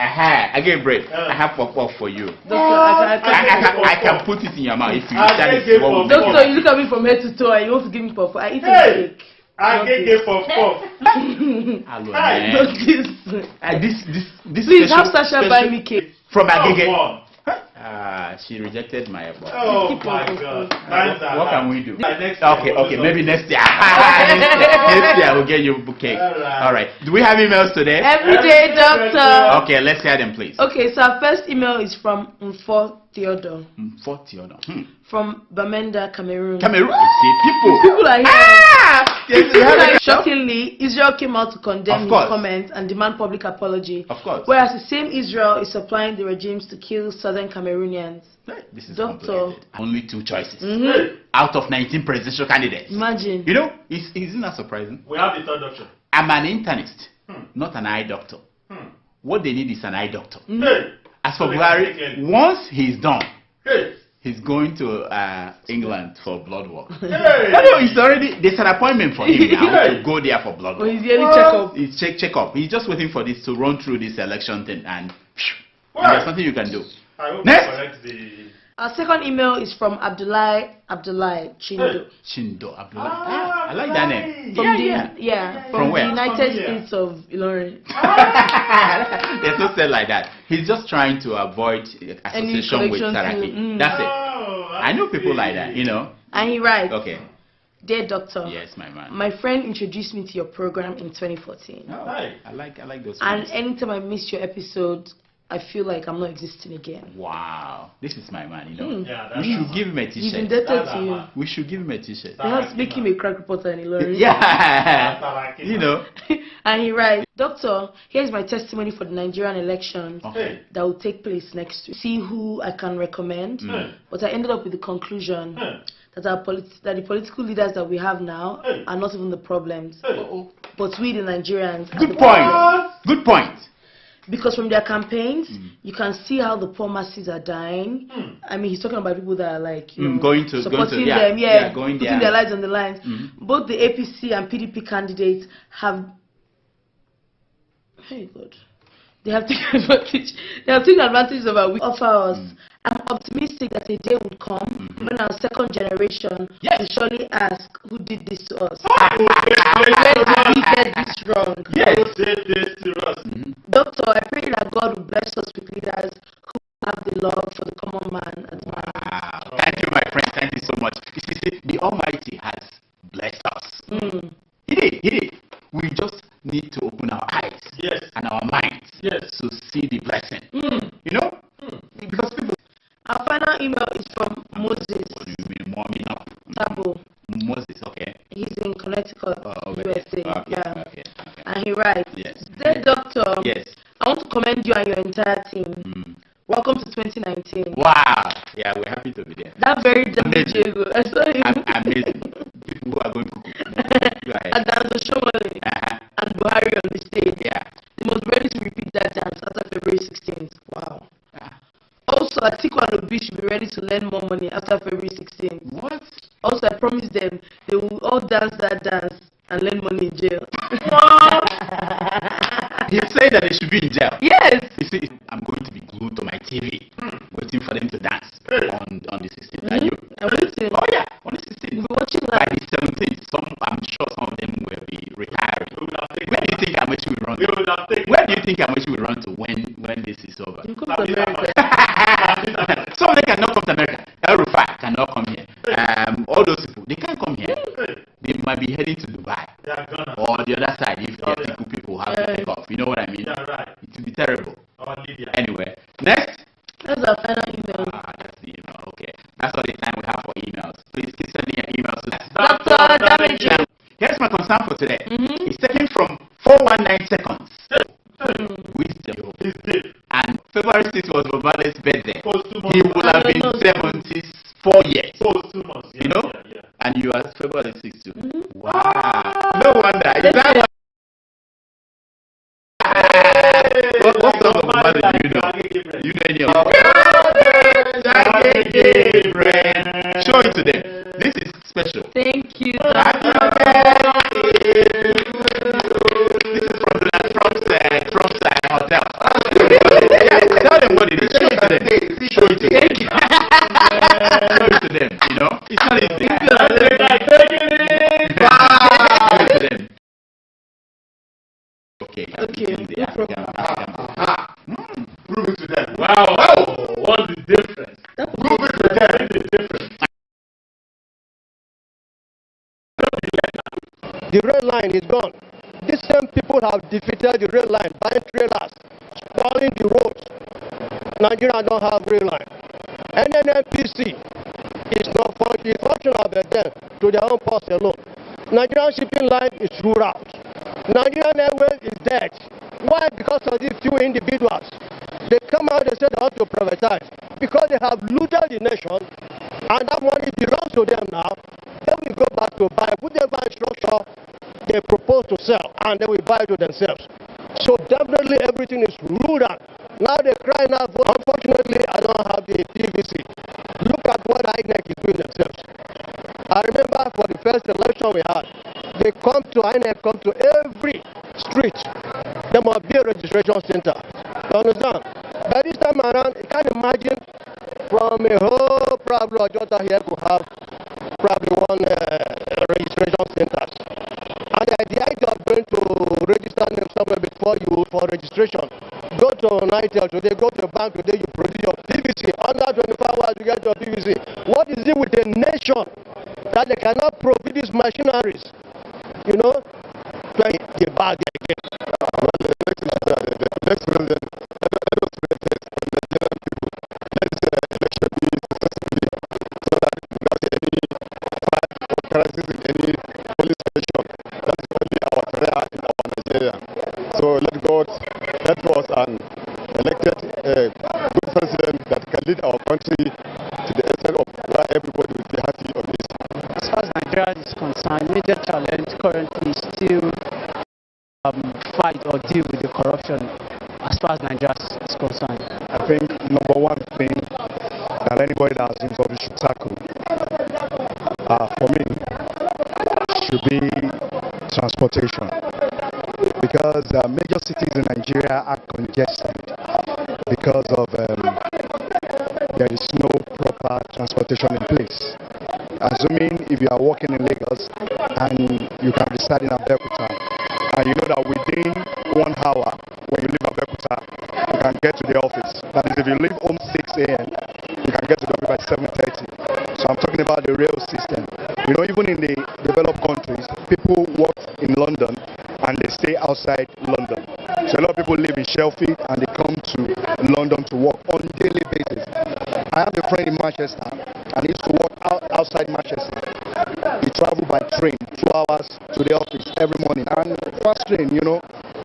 Again, break. I have pop-up for you. I can put it in your mouth if you. Doctor, you look at me from head to toe and you want to give me pop-up. I eat cake. I can get pop-up. Hello, man. This please have Sasha buy me cake. From Agege. She rejected my offer. Oh my God. What can we do? Okay, maybe next year. Next year we'll get you a bouquet. All right. Do we have emails today? Every day, doctor. Okay, let's hear them, please. Okay, so our first email is from Mfo Theodore. Mfo Theodore. From Bamenda, Cameroon. People are here. Shockingly, Israel came out to condemn his comments and demand public apology. Of course. Whereas the same Israel is supplying the regimes to kill southern Cameroonians. This is Doctor. Only 2 choices out of 19 presidential candidates. Imagine. Isn't that surprising? We have the third option. I'm an internist, not an eye doctor. what they need is an eye doctor. As for Buhari, once he's done, he's going to England for blood work. He's already, there's an appointment for him now to go there for blood work. He's yearly checkup. He's check-up. He's just waiting for this to run through this election thing, and there's nothing you can do. Next. Our second email is from Abdullahi Chindo. Chindo Abdullahi. I like that name. From where? the United States of Ilorin. There's no said like that. He's just trying to avoid association with Saraki. That's it. I know people like that, you know. And he writes, okay. Dear Doctor, yes, my man. My friend introduced me to your program in 2014. Oh, I like those. And anytime I miss your episode, I feel like I'm not existing again. Wow, this is my man, you know. We should give him a t-shirt. He's indebted to you. We should give him a t-shirt. Perhaps make him a crack reporter in Ilorin. You know. And he writes, Doctor, here's my testimony for the Nigerian elections that will take place next week. See who I can recommend. But I ended up with the conclusion that that the political leaders that we have now are not even the problems, but we the Nigerians. Good point. Good point. Because from their campaigns, you can see how the poor masses are dying. I mean, he's talking about people that are like, you know, supporting them, putting their lives on the lines. Both the APC and PDP candidates have, very good. They have taken advantage. They have taken advantage of what we offer us. I'm optimistic that a day will come when our second generation will surely ask, who did this to us? Where did we get this wrong? Who did this to us? Doctor, I pray that God will bless us with leaders who have the love for the common man as well. Wow. Thank you, my friend. Thank you so much. You see, the Almighty has blessed us. He did. We just need to open our eyes and our minds to see the blessing. You know? Because people... Our final email is from Moses. What do you mean, warming up? Tabo. Moses, okay. He's in Connecticut, USA. Okay. And he writes, Dear Doctor, I want to commend you and your entire team. Welcome to 2019. Wow. Yeah, we're happy to be there. That very Diego. I saw him. Amazing. People who are going to and dance Shomole and Buhari on the stage. They must be ready to repeat that dance after February 16th. Wow. Also, Atiku and Obi should be ready to lend more money after February 16th. What? Also, I promise them they will all dance that dance and lend money in jail. He's saying that they should be in jail. Yes. You see, I'm going to be glued to my TV, waiting for them to dance on the 16th. Are you? I'm waiting. Oh yeah, on the 16th. We'll be watching by the 17th. I'm sure some of them will be retiring. Where do you think Amachi will run to? Where do you think Amachi will run to when this is over? You come to America. Some of them cannot come to America. El Rufai cannot come here. All those people, they can't come here. They might be heading to Dubai or the other side if the people have to pick off. You know what I mean? It will be terrible. Anyway, next. That's our final email. That's the email. Okay. That's all the time we have for emails. Please keep sending your emails to Dr. Damage. Here's my concern for today. It's taken from 419 seconds. Wisdom. And February 6th was Obama's birthday. He would have been 74 years. You know? And you are February 6th too. Wow. No wonder. What song of Obama do you know? You know any of them? Show it to them. This is special. Thank you. This is from Trump's hotel. Tell them what it is. Show it to them. Show it to them. Show it to them. You know, it's not easy. Show it to them. Okay. No problem. Prove it to them. Wow. What's the difference? Prove it to them. What's the difference? The red line is gone. These same people have defeated the red line by trailers, spoiling the roads. Nigeria don't have red line. NNPC is not functional but then to their own purse alone. Nigerian shipping line is ruled out. Nigerian Airways is dead. Why? Because of these few individuals. They come out and say they want to privatize because they have looted the nation and that money belongs to them now. Then we go back to buy whatever structure they propose to sell and they will buy to themselves. So definitely everything is ruled out. Now they cry now. Unfortunately, I don't have the PVC. Look at what INEC is doing themselves. I remember for the first election we had, INEC come to every street. There must be a registration center. You understand? By this time around, you can't imagine from a whole probably Ojota here to have probably one registration center. And the idea of going to register them somewhere before you for registration, go to NITEL today, go to a bank today, you produce your PVC. Under 24 hours, you get your PVC. What is it with a nation that they cannot provide these machineries? You know, play the bag again. The next president, so let us an elected good president that can lead our country to the extent of where everybody will be happy on this. As far as Nigeria is concerned, major challenge currently is still fight or deal with the corruption as far as Nigeria is concerned. I think number one thing that anybody that has resolved should tackle for me should be transportation. Because major cities in Nigeria are congested because of there is no proper transportation in place. Assuming if you are working in Lagos and you can reside in Abeokuta, and you know that within 1 hour when you leave Abeokuta, you can get to the office. That is, if you leave home 6 a.m., you can get to the office by 7:30. So I'm talking about the rail system. You know, even in the developed countries, people work in London and they stay outside London. So a lot of people live in Sheffield and they come to London to work on a daily basis. I have a friend in Manchester and he used to work outside Manchester. He traveled by train 2 hours to the office every morning, and fast train, you know.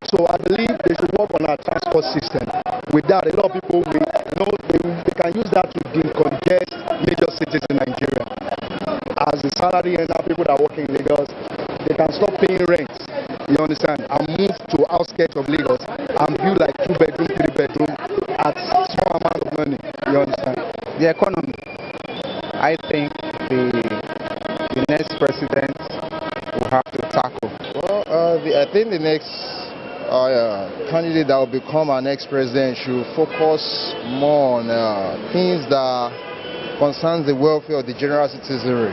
So I believe they should work on our transport system. With that, a lot of people will, you know, they can use that to decongest major cities in Nigeria. As the salary and people that are working in Lagos, they can stop paying rent. You understand? And move to outskirts of Lagos and build like 2-bedroom, 3-bedroom at small amount of money. You understand? The economy. I think the next president will have to tackle. Well, I think the next candidate that will become our next president should focus more on things that concerns the welfare of the general citizenry.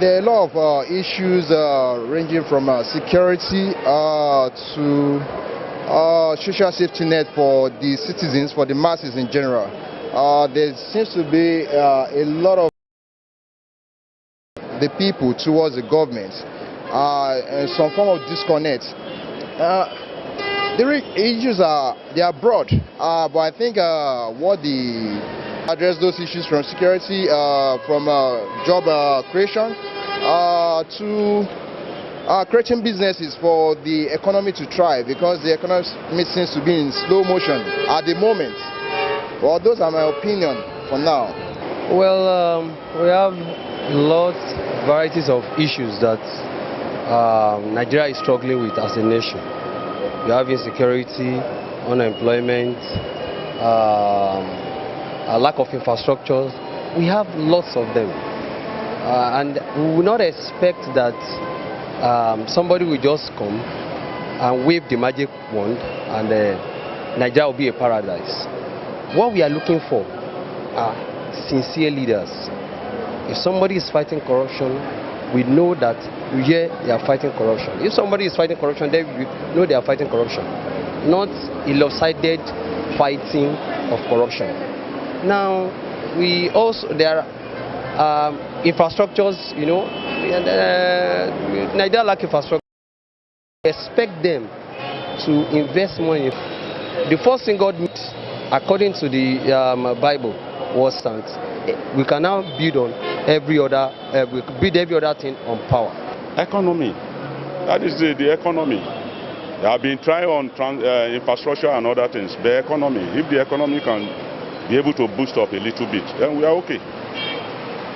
There are a lot of issues ranging from security to social safety net for the citizens, for the masses in general. There seems to be a lot of the people towards the government and some form of disconnect. The issues they are broad, but I think what the address those issues from security, from job creation to creating businesses for the economy to thrive, because the economy seems to be in slow motion at the moment. Well, those are my opinion for now. Well, we have varieties of issues that Nigeria is struggling with as a nation. We have insecurity, unemployment, a lack of infrastructure. We have lots of them, and we will not expect that somebody will just come and wave the magic wand and Nigeria will be a paradise. What we are looking for are sincere leaders. If somebody is fighting corruption, we know that here they are fighting corruption. If somebody is fighting corruption, then we know they are fighting corruption, not a lopsided fighting of corruption. Now, there are infrastructures, you know, and Nigeria lack infrastructure. We expect them to invest money. The first thing God needs, according to the Bible, was sent. We can now build on every other thing on power. Economy. That is the economy. They have been trying on infrastructure and other things. The economy. If the economy can be able to boost up a little bit, then we are okay.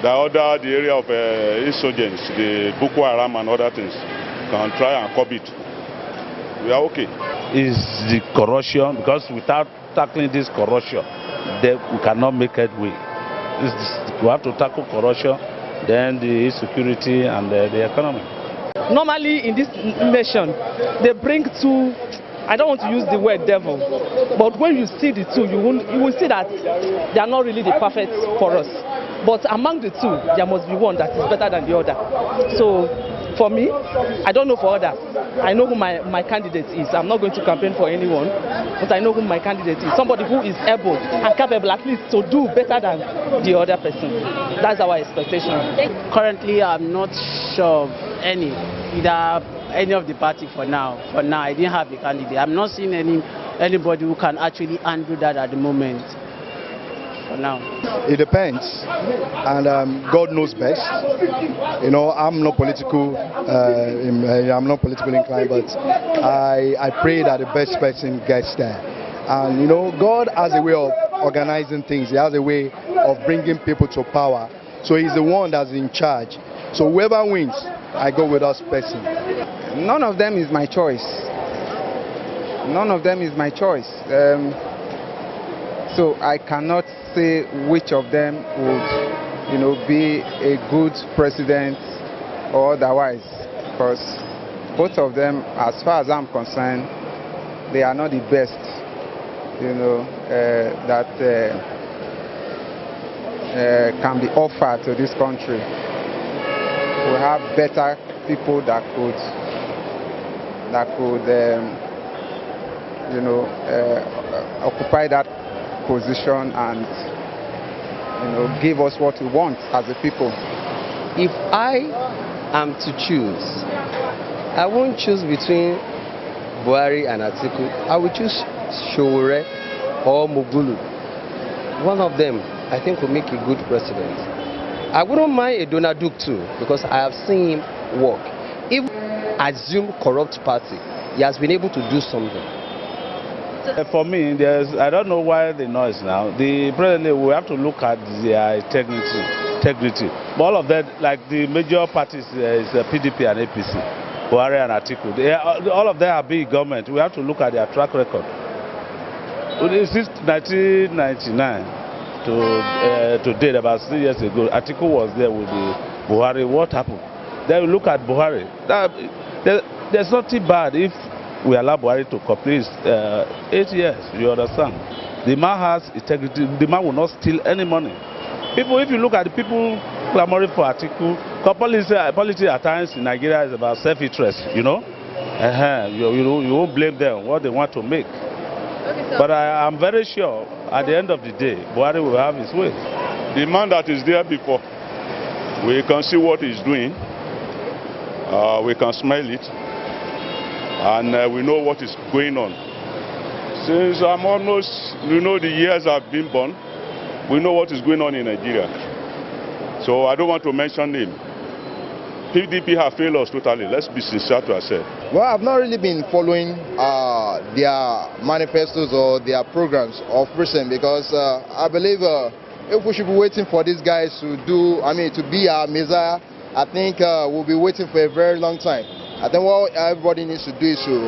The area of insurgents, the Boko Haram and other things, can try and curb it. we are okay. Is the corruption, because without tackling this corruption, then we cannot make headway. We have to tackle corruption, then the insecurity and the economy. Normally in this nation, they bring two, I don't want to use the word devil, but when you see the two, you will see that they are not really the perfect for us. But among the two, there must be one that is better than the other. So for me, I don't know for others. I know who my candidate is. I'm not going to campaign for anyone, but I know who my candidate is. Somebody who is able and capable at least to do better than the other person. That's our expectation. Currently, I'm not sure of any of the party for now. For now, I didn't have a candidate. I'm not seeing anybody who can actually handle that at the moment. For now. It depends, and God knows best. You know, I'm not political. I'm not politically inclined, but I pray that the best person gets there. And you know, God has a way of organizing things. He has a way of bringing people to power. So He's the one that's in charge. So whoever wins, I go with that person. None of them is my choice. None of them is my choice. So I cannot say which of them would, you know, be a good president or otherwise, because both of them, as far as I'm concerned, they are not the best, you know, that can be offered to this country. We have better people that could you know, occupy that position and, you know, give us what we want as a people. If I am to choose, I won't choose between Buhari and Atiku. I will choose Showore or Mogulu. One of them, I think, will make a good president. I wouldn't mind a Donald Duke too, because I have seen him work. If assume corrupt party, he has been able to do something. For me, I don't know why the noise now. Presently, we have to look at their integrity. But all of that, like the major parties, is PDP and APC, Buhari and Atiku. All of them have been government. We have to look at their track record. Since 1999 to date, about 3 years ago, Atiku was there with the Buhari. What happened? Then we look at Buhari. There's nothing bad if we allow Buhari to complete 8 years, you understand? The man has integrity, the man will not steal any money. People, if you look at the people clamoring for Atiku, politics at times in Nigeria is about self-interest, you know? You won't blame them what they want to make. But I'm very sure at the end of the day, Buhari will have his way. The man that is there before, we can see what he's doing, we can smell it. And we know what is going on. Since I'm almost, you know, the years I've been born, we know what is going on in Nigeria. So I don't want to mention name. PDP have failed us totally. Let's be sincere to ourselves. Well, I've not really been following their manifestos or their programs of recent, because I believe if we should be waiting for these guys to be our messiah, I think we'll be waiting for a very long time. I think what everybody needs to do is to,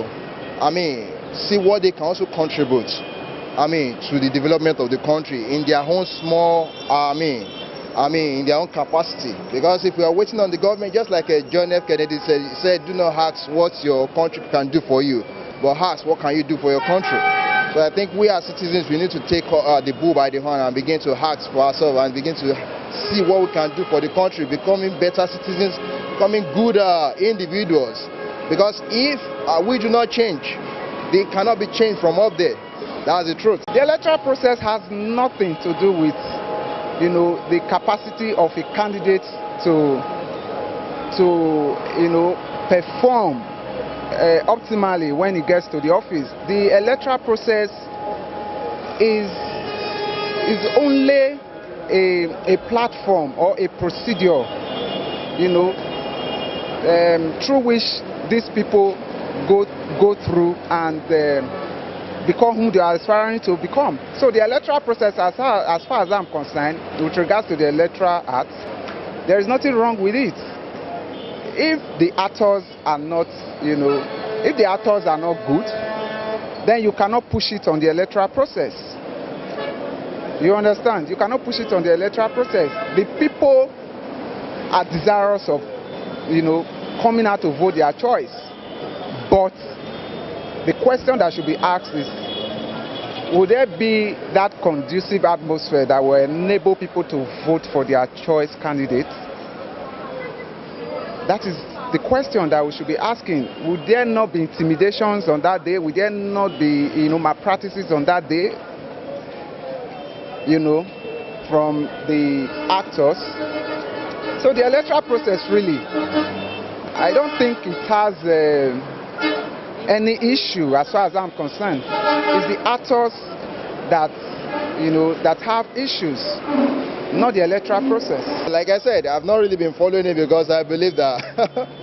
see what they can also contribute, to the development of the country in their own small, in their own capacity. Because if we are waiting on the government, just like John F. Kennedy said, he said, do not ask what your country can do for you, but ask what can you do for your country. So I think we as citizens, we need to take the bull by the horn and begin to ask for ourselves and begin to see what we can do for the country, becoming better citizens, becoming good individuals. Because if we do not change, they cannot be changed from up there. That's the truth. The electoral process has nothing to do with, you know, the capacity of a candidate to you know, perform optimally when he gets to the office. The electoral process is only a platform or a procedure, you know, through which these people go through and become who they are aspiring to become. So the electoral process, as far as I'm concerned, with regards to the Electoral Act, there is nothing wrong with it. If the actors are not, you know, If the actors are not good, then you cannot push it on the electoral process. You understand? You cannot push it on the electoral process. The people are desirous of, coming out to vote their choice. But the question that should be asked is, would there be that conducive atmosphere that will enable people to vote for their choice candidates? That is the question that we should be asking. Would there not be intimidations on that day? Would there not be, malpractices on that day? From the actors. So the electoral process really, I don't think it has any issue as far as I'm concerned. It's the actors that, that have issues, not the electoral process. Like I said, I've not really been following it because I believe that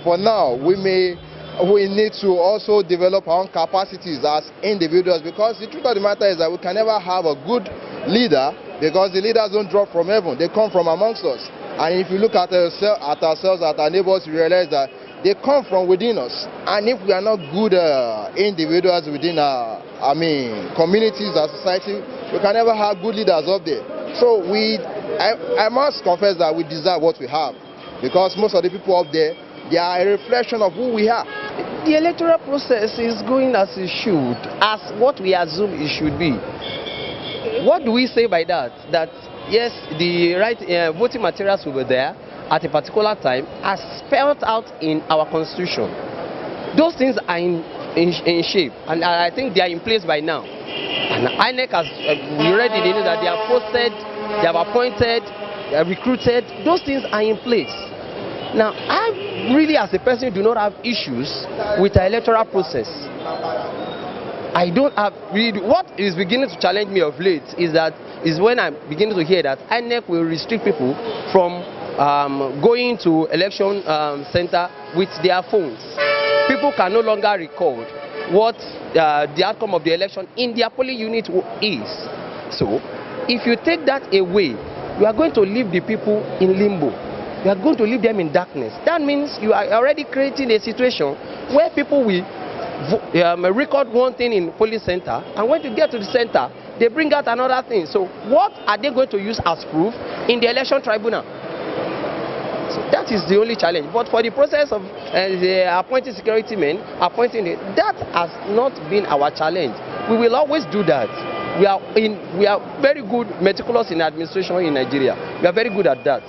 for now we need to also develop our own capacities as individuals, because the truth of the matter is that we can never have a good leader because the leaders don't drop from heaven, they come from amongst us. And if you look at ourselves, at our neighbors, you realize that they come from within us. And if we are not good individuals within our communities, our society, we can never have good leaders up there. So I must confess that we deserve what we have, because most of the people up there, they are a reflection of who we are. The electoral process is going as it should, as what we assume it should be. What do we say by that? That yes, the right voting materials will be there at a particular time as spelled out in our constitution. Those things are in shape, and I think they are in place by now. And INEC has, we already know that they are posted, they have appointed, they are recruited. Those things are in place. Now, I really, as a person, do not have issues with the electoral process. I don't have really. What is beginning to challenge me of late is when I'm beginning to hear that INEC will restrict people from going to election center with their phones. People can no longer record what the outcome of the election in their polling unit is. So, if you take that away, you are going to leave the people in limbo. You are going to leave them in darkness. That means you are already creating a situation where people will record one thing in polling center, and when you get to the center, they bring out another thing. So what are they going to use as proof in the election tribunal? So that is the only challenge. But for the process of the appointing security men, that has not been our challenge. We will always do that. We are very good, meticulous in administration in Nigeria. We are very good at that.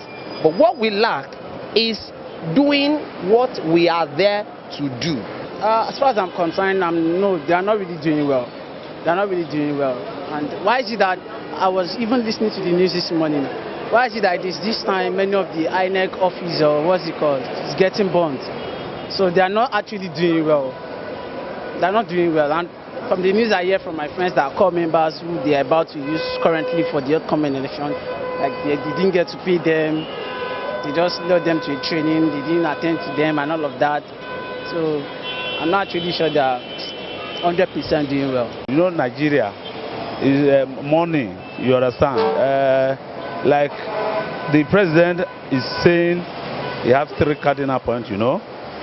But what we lack is doing what we are there to do. As far as I'm concerned, no, they are not really doing well. They are not really doing well. And why is it that I was even listening to the news this morning? Why is it that this time many of the INEC office, or what's it called, is getting burnt? So they are not actually doing well. They are not doing well. And from the news I hear from my friends that are core members who they are about to use currently for the upcoming election, like they didn't get to pay them. They just led them to a training. They didn't attend to them and all of that. So I'm not really sure they are 100% doing well. Nigeria is money, you understand? Like the president is saying he has 3 cardinal points,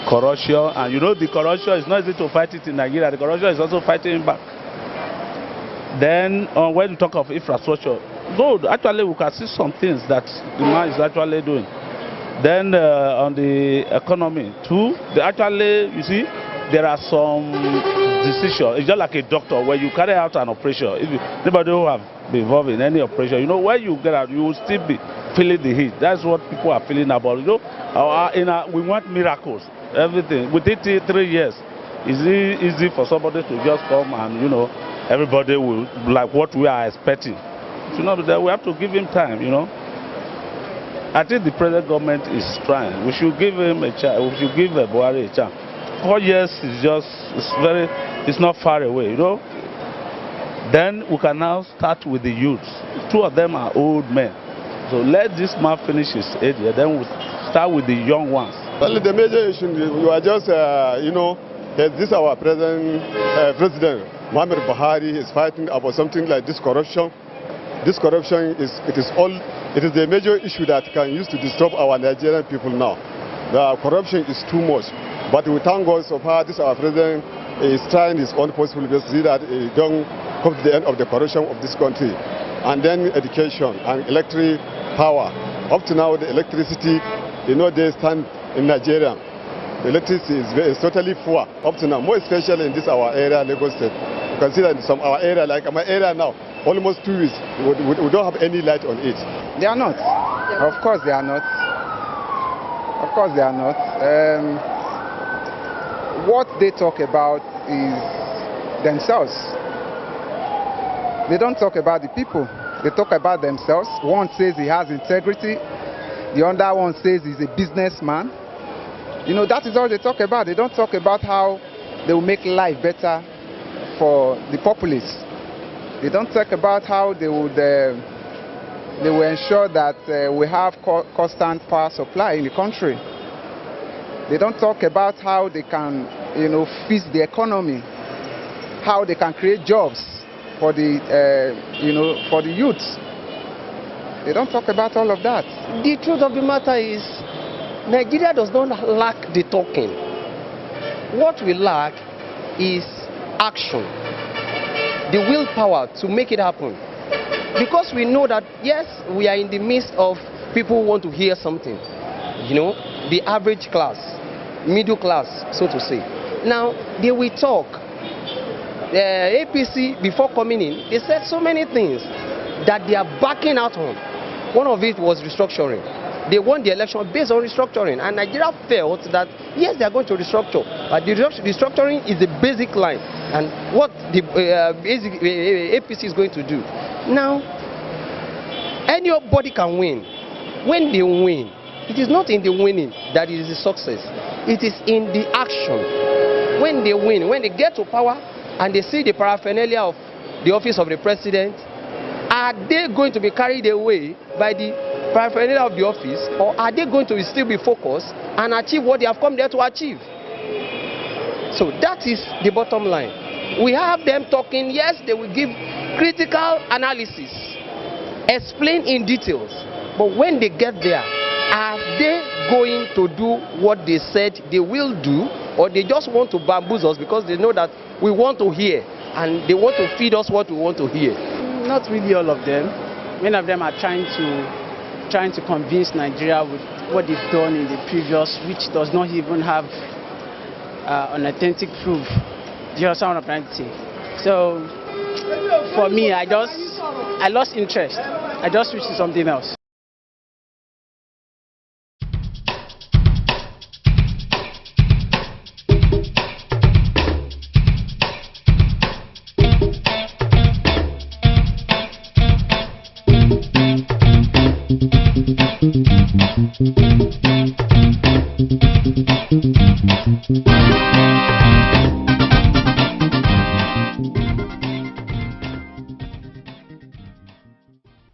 corruption. And the corruption is not easy to fight it in Nigeria. The corruption is also fighting back. Then when you talk of infrastructure, good, actually we can see some things that the man is actually doing. Then on the economy too, you see, there are some decisions. It's just like a doctor, when you carry out an operation. If anybody who have been involved in any operation, when you get out, you will still be feeling the heat. That's what people are feeling about. We want miracles, everything. Within 3 years, it's easy for somebody to just come and everybody will like what we are expecting. We have to give him time. I think the present government is trying. We should give him a chance. We should give Buhari a chance. 4 years is it's not far away, Then we can now start with the youths. 2 of them are old men. So let this man finish his 8 years, then we'll start with the young ones. Well, the major issue, we are just, this our president, Muhammad Buhari, is fighting about something like this corruption. This corruption is the major issue that can use to disturb our Nigerian people now. The corruption is too much. But we thank God so far, this our president is trying his own possible best to see that he don't come to the end of the corruption of this country. And then education and electric power. Up to now, the electricity, they stand in Nigeria. The electricity is totally poor up to now, more especially in this our area, Lagos State. You can see that in some our area, like my area now, almost 2 weeks, we don't have any light on it. They are not. Of course they are not. Of course they are not. What they talk about is themselves. They don't talk about the people. They talk about themselves. One says he has integrity. The other one says he's a businessman. That is all they talk about. They don't talk about how they will make life better for the populace. They don't talk about how they will ensure that we have constant power supply in the country. They don't talk about how they can, fix the economy, how they can create jobs for the, for the youths. They don't talk about all of that. The truth of the matter is, Nigeria does not lack the talking. What we lack is action, the willpower to make it happen. Because we know that, yes, we are in the midst of people who want to hear something. The average class, middle class, so to say. Now, they will talk. The APC, before coming in, they said so many things that they are backing out on. One of it was restructuring. They won the election based on restructuring, and Nigeria felt that yes, they are going to restructure, but the restructuring is the basic line, and what the basic APC is going to do. Now, anybody can win. When they win, it is not in the winning that it is a success. It is in the action. When they win, when they get to power, and they see the paraphernalia of the office of the president, are they going to be carried away by the paraphernalia of the office, or are they going to still be focused and achieve what they have come there to achieve? So that is the bottom line. We have them talking, yes, they will give critical analysis, explain in details, but when they get there, are they going to do what they said they will do, or they just want to bamboozle us because they know that we want to hear and they want to feed us what we want to hear? Not really all of them. Many of them are trying to convince Nigeria with what they've done in the previous, which does not even have an authentic proof. Do you understand what I'm trying to say? So, for me, I lost interest. I just switched to something else.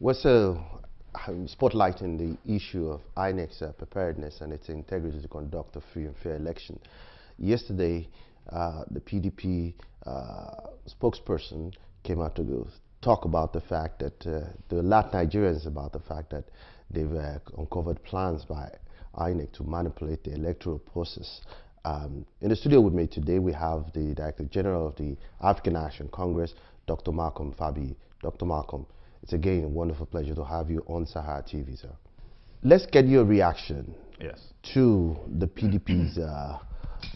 We're still spotlighting the issue of INEC's preparedness and its integrity to conduct a free and fair election. Yesterday, the PDP spokesperson came out to talk about the fact that there alert Nigerians about the fact that they've uncovered plans by INEC to manipulate the electoral process. In the studio with me today, we have the Director General of the African Action Congress, Dr. Malcolm Fabi. Dr. Malcolm, it's again a wonderful pleasure to have you on SaharaTV, sir. Let's get your reaction to the PDP's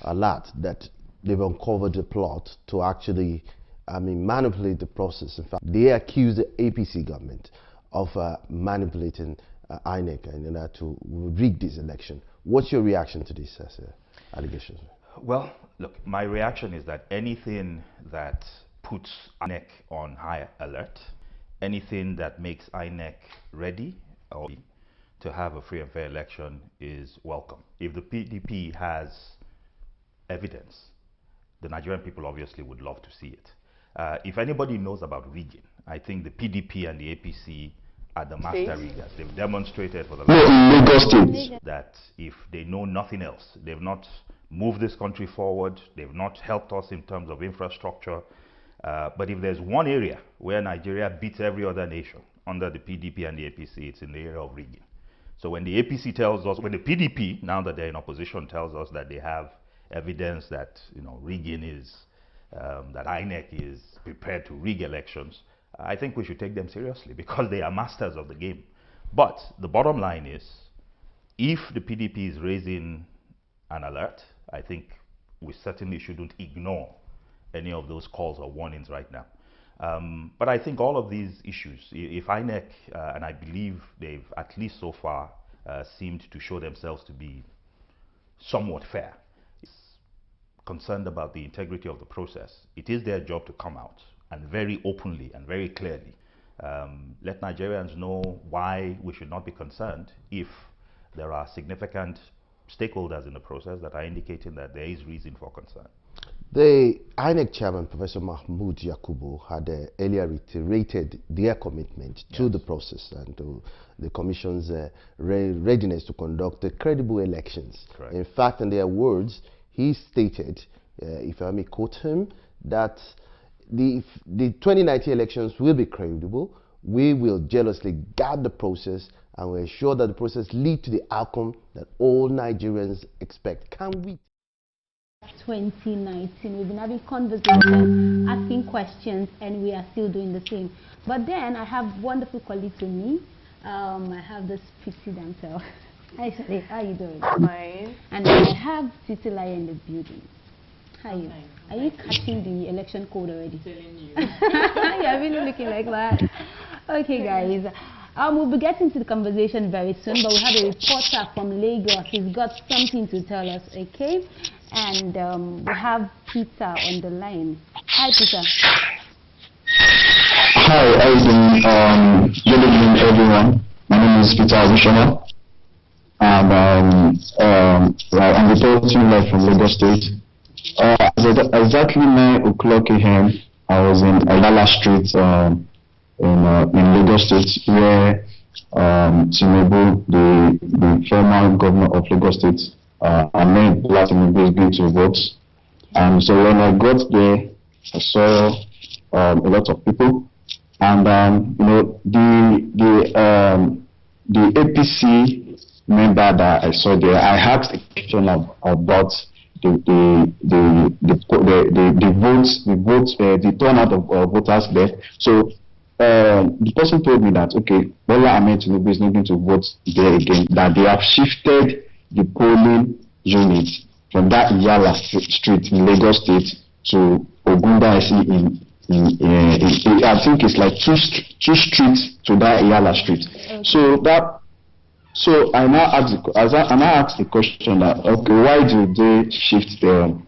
alert that they've uncovered a plot to actually manipulate the process. In fact, they accuse the APC government of manipulating INEC in order to rig this election. What's your reaction to these allegations? Well, look, my reaction is that anything that puts INEC on high alert, anything that makes INEC ready or to have a free and fair election is welcome. If the PDP has evidence, the Nigerian people obviously would love to see it. If anybody knows about rigging, I think the PDP and the APC are the master riggers. They've demonstrated for the last that if they know nothing else, they've not moved this country forward, they've not helped us in terms of infrastructure. But if there's one area where Nigeria beats every other nation under the PDP and the APC, it's in the area of rigging. So when the APC tells us, when the PDP, now that they're in opposition, tells us that they have evidence that rigging is, that INEC is prepared to rig elections, I think we should take them seriously because they are masters of the game. But the bottom line is, if the PDP is raising an alert, I think we certainly shouldn't ignore any of those calls or warnings right now. But I think all of these issues, if INEC, and I believe they've at least so far seemed to show themselves to be somewhat fair, is concerned about the integrity of the process, it is their job to come out and very openly and very clearly let Nigerians know why we should not be concerned if there are significant stakeholders in the process that are indicating that there is reason for concern. The INEC chairman, Professor Mahmoud Yakubu, had earlier reiterated their commitment to the process and to the Commission's readiness to conduct credible elections. Correct. In fact, in their words, he stated, if I may quote him, that the 2019 elections will be credible. We will jealously guard the process and will ensure that the process leads to the outcome that all Nigerians expect. Can we? 2019, we've been having conversations, asking questions, and we are still doing the same. But then I have wonderful colleagues with me. I have this pretty damsel. Hi, Shade. How are you doing? Fine. And I have Titilayo in the building. How are you? Are you catching the election code already? Telling you. You're really looking like that. Okay, guys. We'll be getting to the conversation very soon, but we have a reporter from Lagos. He's got something to tell us, okay? And we have Peter on the line. Hi, Peter. Hi, how are you doing? Good evening, everyone. My name is Peter Adishona, and I'm reporting live from Lagos State. Exactly 9 o'clock a.m., I was in Ayala Street in Lagos State, where Tinubu, the former governor of Lagos State, Ahmed Bola Tinubu is going to vote. So when I got there, I saw a lot of people, and the APC member that I saw there, I asked a question about the turnout of voters there. So the person told me that, okay, Bola Ahmed Tinubu is not going to vote there again, that they have shifted the polling unit from that Iyala Street in Lagos State to Ogunda I think it's like two streets to that Iyala Street. Okay. So I now asked the question that, okay, why do they shift the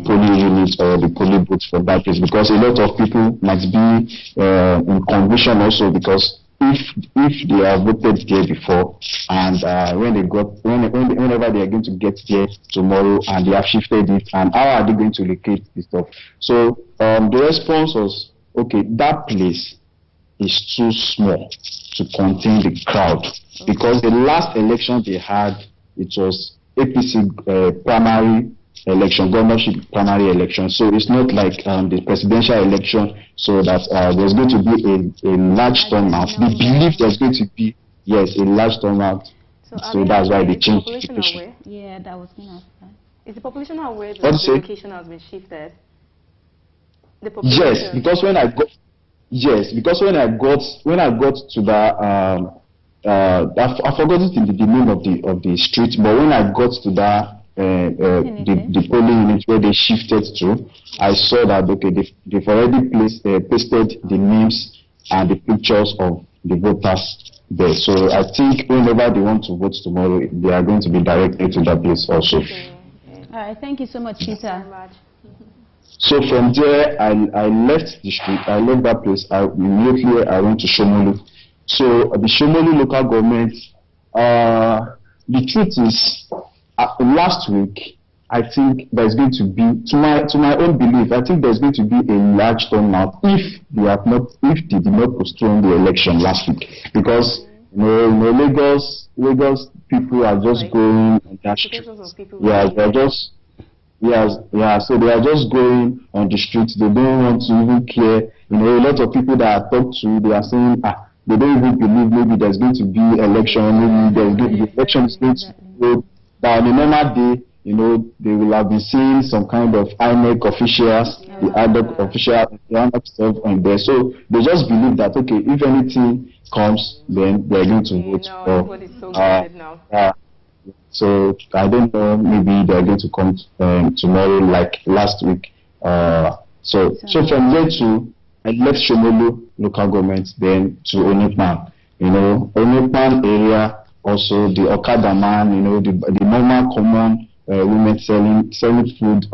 polling units or the polling booths from that place? Because a lot of people might be in confusion also, because if they have voted there before, and whenever they are going to get there tomorrow and they have shifted it, and how are they going to locate this stuff? So the response was, okay, that place is too small to contain the crowd, because the last election they had, it was APC primary election, governorship primary election. So it's not like the presidential election, so that there's going to be a large turnout. They believe there's going to be, yes, a large turnout. So that's why they changed the situation. Yeah, that was going to ask that. Is the population aware that the location has been shifted? Yes, because when I got to that I forgot the name of the street, but when I got to that the polling unit where they shifted to, I saw that, okay, they've already pasted the names and the pictures of the voters there. So I think whenever they want to vote tomorrow, they are going to be directed to that place also. Okay. All right, thank you so much, Peter. So from there, I left the street. I left that place. Immediately I went to Shomolu. So the Shomolu local government, the truth is, last week, I think there's going to be, to my own belief, I think there's going to be a large turnout if they did not postpone the election last week, because Lagos people are just going on their streets. So they are just going on the streets. They don't want to even care. A lot of people that I talk to, they are saying, they don't even believe maybe there's going to be election, maybe the election is going to go. But on a normal day, you know, they will have been seeing some kind of INEC officials, the INEC official, the INEC stuff on there. So they just believe that, okay, if anything comes, then they're going to vote for. So I don't know, maybe they're going to come tomorrow like last week. So from there to, I left Shomolu local government, then to Onipan. You know, Onipan area, also the Okada man, you know, the normal common women selling food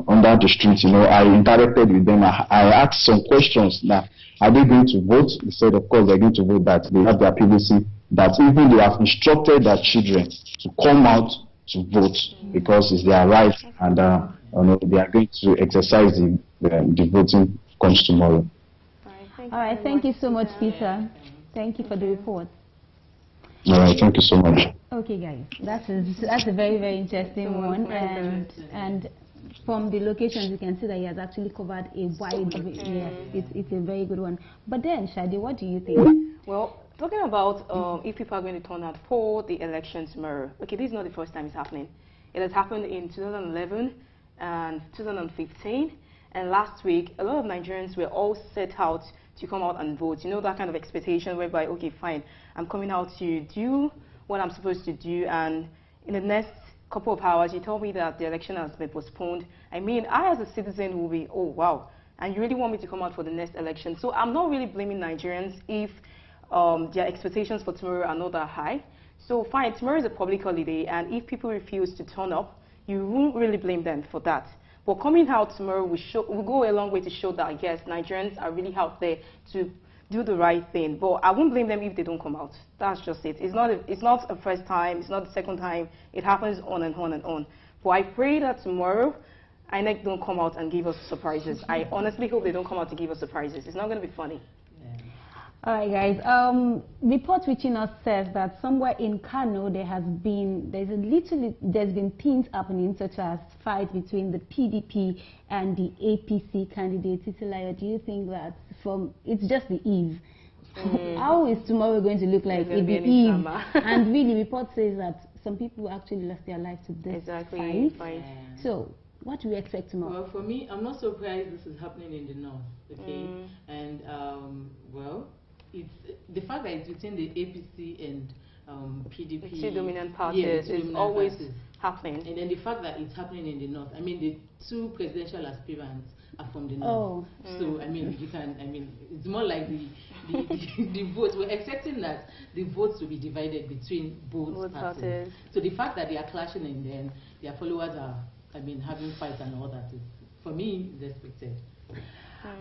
under the street. You know, I interacted with them. I asked some questions. Now, are they going to vote? They said, of course, they're going to vote, that they have their PVC, that even they have instructed their children to come out to vote because it's their right, and you know, they are going to exercise the voting comes tomorrow. All right, thank you so much, Peter. Thank you for the report. All right, thank you so much. Okay, guys, that's a very, very interesting one, and from the locations you can see that he has actually covered a wide. Yes, it's a very good one. But then, Shadi, what do you think? Well, talking about if people are going to turn out for the election tomorrow. Okay, this is not the first time it's happening. It has happened in 2011 and 2015, and last week a lot of Nigerians were all set out to come out and vote. You know, that kind of expectation whereby, okay, fine, I'm coming out to do what I'm supposed to do, and in the next couple of hours you told me that the election has been postponed. I mean, I as a citizen will be, oh wow, and you really want me to come out for the next election. So I'm not really blaming Nigerians if their expectations for tomorrow are not that high. So fine, tomorrow is a public holiday, and if people refuse to turn up, you won't really blame them for that. But coming out tomorrow will go a long way to show that, yes, Nigerians are really out there to do the right thing. But I won't blame them if they don't come out. That's just it. It's not a first time. It's not the second time. It happens on and on and on. But I pray that tomorrow, INEC don't come out and give us surprises. I honestly hope they don't come out to give us surprises. It's not going to be funny. All right, guys. Report reaching us says that somewhere in Kano there's been things happening, such as fight between the PDP and the APC candidate. Titilayo, do you think that it's just the eve? How is tomorrow going to look like in the eve? And really, report says that some people actually lost their lives to this fight. So, what do we expect tomorrow? Well, for me, I'm not surprised this is happening in the north. Okay, and well, it's the fact that it's between the APC and PDP. The two dominant parties is always happening. And then the fact that it's happening in the north. I mean, the two presidential aspirants are from the north. So I mean, it's more like the votes. We're expecting that the votes will be divided between both parties. So the fact that they are clashing and then their followers are, having fights and all that, for me, is expected.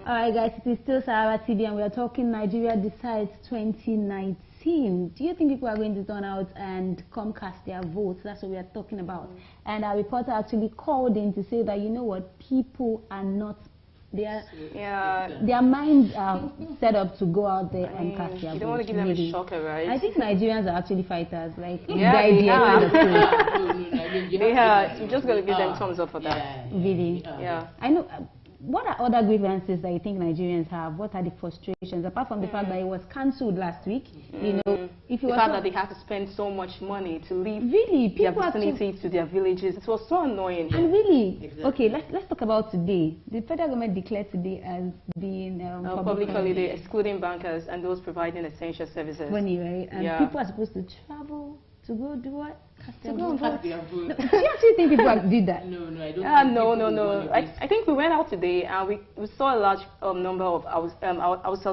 All right, guys, it is still SaharaTV, and we are talking Nigeria Decides 2019. Do you think people are going to turn out and come cast their votes? That's what we are talking about. And our reporter actually called in to say that, you know what, people are not, their minds are set up to go out there and cast their votes. You don't want to give them a shocker, right? I think Nigerians are actually fighters. Like, they are. You're just going to give them thumbs up for that. Really? Yeah. I know. What are other grievances that you think Nigerians have? What are the frustrations, apart from the fact that it was cancelled last week? You know, if it was the fact that they have to spend so much money to leave their vicinity to their villages, it was so annoying. And really, okay, let's talk about today. The federal government declared today as being public holiday, excluding bankers and those providing essential services. Funny, right? And people are supposed to travel to go do what? To go and vote. Do you actually think people did that? No, I don't. No. I think we went out today and we saw a large number of our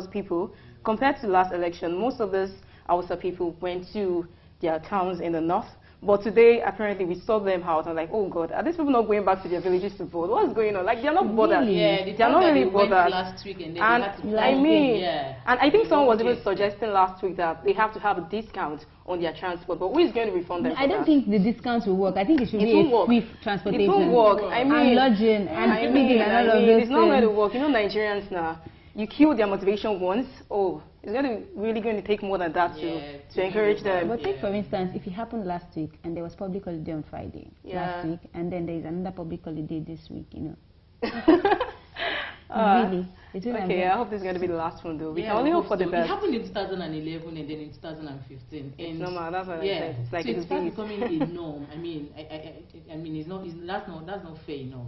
people compared to the last election. Most of these Hausa people went to their towns in the north. But today, apparently, we saw them out and like, oh God, are these people not going back to their villages to vote? What's going on? Like, they're not bothered. Yeah, they're not really bothered. Last week and and I think someone was even suggesting last week that they have to have a discount on their transport. But who is going to refund them? I don't think the discounts will work. I think it should be a free transportation. It won't work. I mean, and lodging and feeding and all of those it's not going to work. You know, Nigerians now, you kill their motivation once. It's really going to take more than that to encourage them. But take, for instance, if it happened last week and there was public holiday on Friday last week, and then there is another public holiday this week, you know. Really? Okay, I hope this is going to be the last one though. We can only hope for the best. It happened in 2011 and then in 2015. It's normal, that's what I said. It's like so it starts becoming a norm. I mean, that's not fair enough.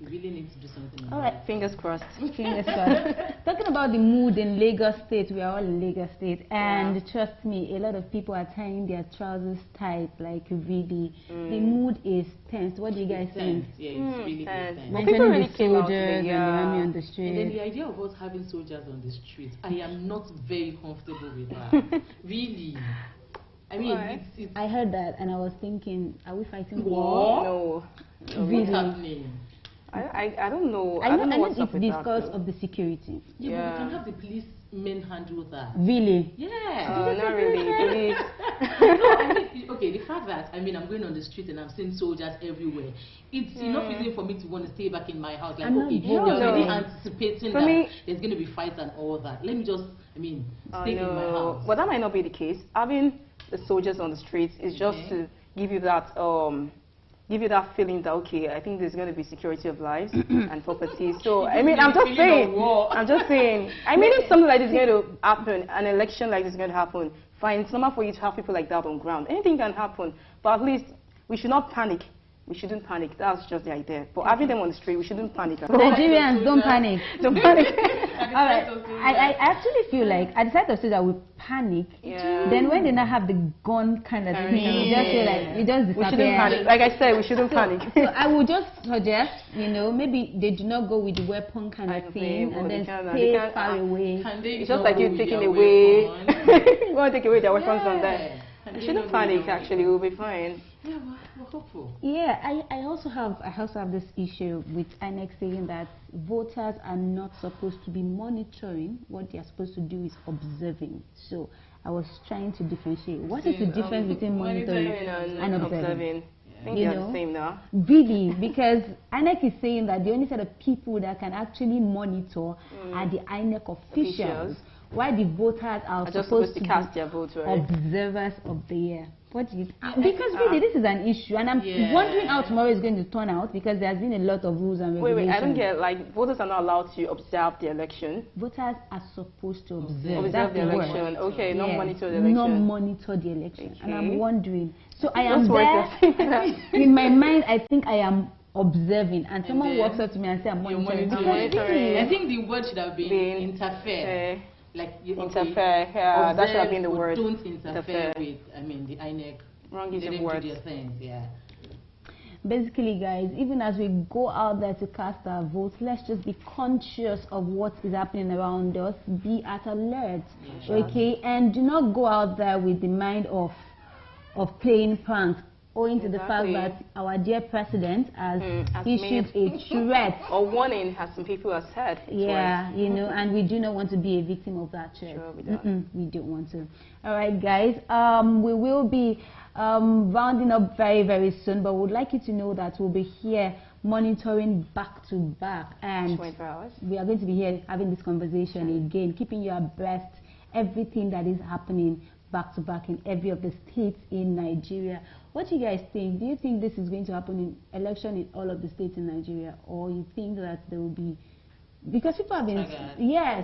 We really need to do something. All right, fingers crossed. Fingers crossed. Talking about the mood in Lagos State, we are all in Lagos State, and trust me, a lot of people are tying their trousers tight, like really. The mood is tense. What do you guys think? Yeah, it's really tense. Well, people really came out today, and the army on the street. And then the idea of us having soldiers on the street, I am not very comfortable with that. Really. I mean, I heard that, and I was thinking, are we fighting war? No. Really? What's happening? I don't know. I know what's up it's with because that, of the security. Yeah, but we can have the policemen handle that. Really? Yeah. Not really. No, I mean, okay, the fact that, I mean, I'm going on the street and I'm seeing soldiers everywhere, it's enough reason for me to want to stay back in my house. Like, okay, they're already anticipating that there's going to be fights and all that. Let me just, stay in my house. But that might not be the case. Having the soldiers on the streets is just to give you that feeling that, okay, I think there's going to be security of lives and property. So, I mean, I'm just saying, I mean, if something like this is going to happen, an election like this is going to happen, fine, it's normal for you to have people like that on ground. Anything can happen, but at least we should not panic. We shouldn't panic. That's just the idea. But having them on the street, we shouldn't panic. Nigerians, don't panic. Don't panic. All right. I actually feel like at the side of that we panic. Then when they now have the gun kind of thing, you just feel like you just disappear. We shouldn't panic. Like I said, we shouldn't panic. So I would just suggest, maybe they do not go with the weapon kind of thing, and then stay far away. It's just like you taking away. You want to take away their weapons from them. We shouldn't panic. Actually, we'll be fine. Yeah, we're hopeful. Yeah, I also have this issue with INEC saying that voters are not supposed to be monitoring. What they are supposed to do is observing. So I was trying to differentiate. What is the difference between monitoring and observing? I think they're the same now. Really, because INEC is saying that the only set of people that can actually monitor are the INEC officials. Why the voters are supposed to cast their votes, right? Observers of the year. What do you because really this is an issue, and I'm wondering how tomorrow is going to turn out, because there's been a lot of rules and regulations. Wait, I don't get, like, voters are not allowed to observe the election. Voters are supposed to observe the election. Okay, not monitor the election. Not monitor the election. Okay. And I'm wondering. So I am there. In my mind, I think I am observing, and someone walks up to me and says, I'm monitoring. I think the word should have been interfere. Like interfere, that should have been the word. Don't interfere with, the INEC. Wrong use of words. Basically, guys, even as we go out there to cast our votes, let's just be conscious of what is happening around us. Be at alert, okay? And do not go out there with the mind of playing pranks, owing to the fact that our dear president has issued a threat or warning, as some people have said. Yeah, and we do not want to be a victim of that threat. Sure, we don't. We don't want to. All right, guys, we will be rounding up very, very soon, but we'd like you to know that we'll be here monitoring back to back, and 24 hours. We are going to be here having this conversation again, keeping you abreast everything that is happening back to back in every of the states in Nigeria. What do you guys think? Do you think this is going to happen in election in all of the states in Nigeria, or you think that there will be, because people have been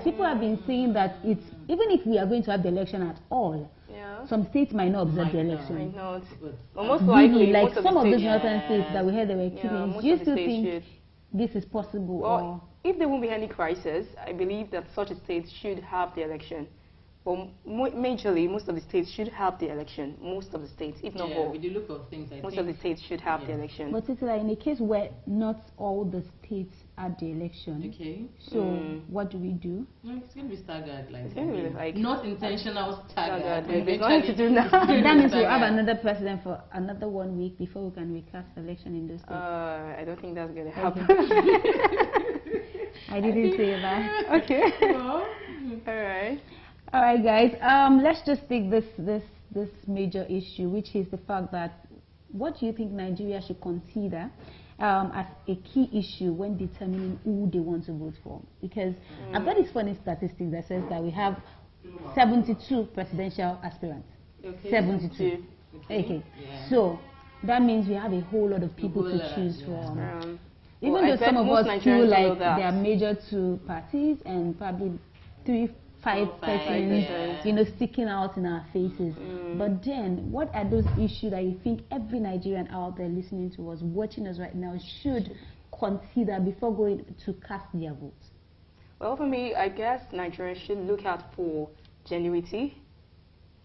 people have been saying that it's, even if we are going to have the election at all, some states might not observe the election. But most likely, like most some of the those northern states that we heard they were killing. Do you still think this is possible? Well, if there won't be any crisis, I believe that such a state should have the election. But majorly, most of the states should have the election. Most of the states, if not all. With the look of things, most of the states should have the election. But it's like in a case where not all the states had the election. Okay. So what do we do? No, it's going to be staggered. It's going to be like not intentional staggered. There's nothing to do now. That means we'll have another president for another 1 week before we can recast election in those states. I don't think that's going to happen. I didn't say that. Okay. Well, all right. All right, guys. Let's just take this major issue, which is the fact that what do you think Nigeria should consider as a key issue when determining who they want to vote for? Because I've got this funny statistic that says that we have 72 presidential aspirants. Okay. 72. Okay. Yeah. So that means we have a whole lot of people to choose from. Even though some of us feel like there are major 2 parties and probably 3-5 persons, you know, sticking out in our faces. But then, what are those issues that you think every Nigerian out there listening to us, watching us right now, should consider before going to cast their votes? Well, for me, I guess Nigerians should look out for genuinity,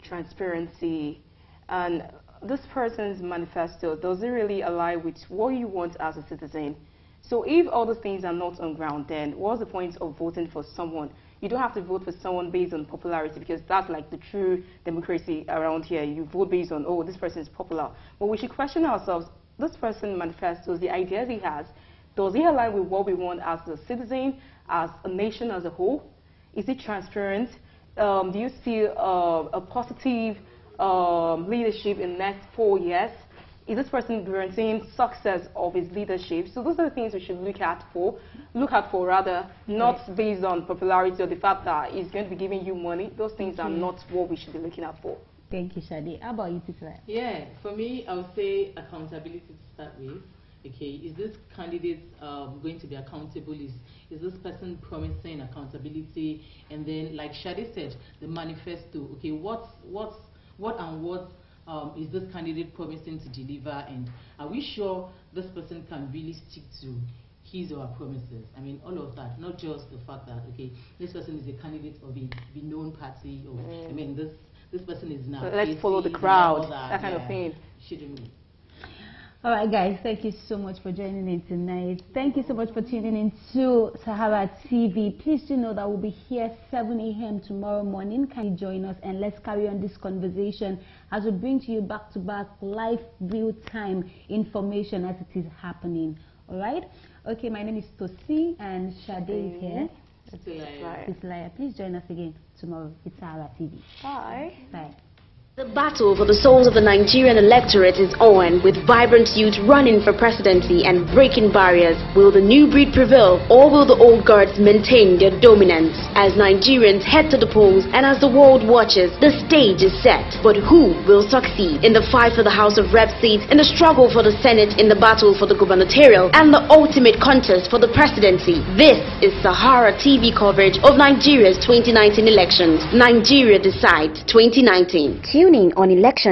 transparency, and this person's manifesto, does it really align with what you want as a citizen? So if all those things are not on ground, then what's the point of voting for someone? You don't have to vote for someone based on popularity, because that's like the true democracy around here. You vote based on, oh, this person is popular. But we should question ourselves, this person manifestos, the ideas he has, does he align with what we want as a citizen, as a nation as a whole? Is it transparent? Do you see a positive leadership in the next 4 years? Is this person guaranteeing success of his leadership? So those are the things we should look out for rather, not based on popularity or the fact that he's going to be giving you money. Those things are not what we should be looking out for. Thank you, Shadi. How about you, Titla? Yeah, for me, I would say accountability to start with. Okay, is this candidate going to be accountable? Is this person promising accountability? And then, like Shadi said, the manifesto. Okay, what is this candidate promising to deliver, and are we sure this person can really stick to his or her promises? I mean, all of that, not just the fact that, okay, this person is a candidate of a known party, or I mean, this person is now. So let's follow the crowd, that kind of thing. Shouldn't we? All right, guys, thank you so much for joining in tonight. Thank you so much for tuning in to Sahara TV. Please do know that we'll be here 7 a.m. tomorrow morning. Can you join us, and let's carry on this conversation as we bring to you back-to-back live real-time information as it is happening. All right? Okay, my name is Tosi, and Shade is here. Titla. Please join us again tomorrow. It's Sahara TV. Bye. Bye. The battle for the souls of the Nigerian electorate is on, with vibrant youth running for presidency and breaking barriers. Will the new breed prevail, or will the old guards maintain their dominance? As Nigerians head to the polls and as the world watches, the stage is set. But who will succeed in the fight for the House of Rep seats, in the struggle for the Senate, in the battle for the gubernatorial, and the ultimate contest for the presidency? This is Sahara TV coverage of Nigeria's 2019 elections. Nigeria Decides 2019. Tuning on election.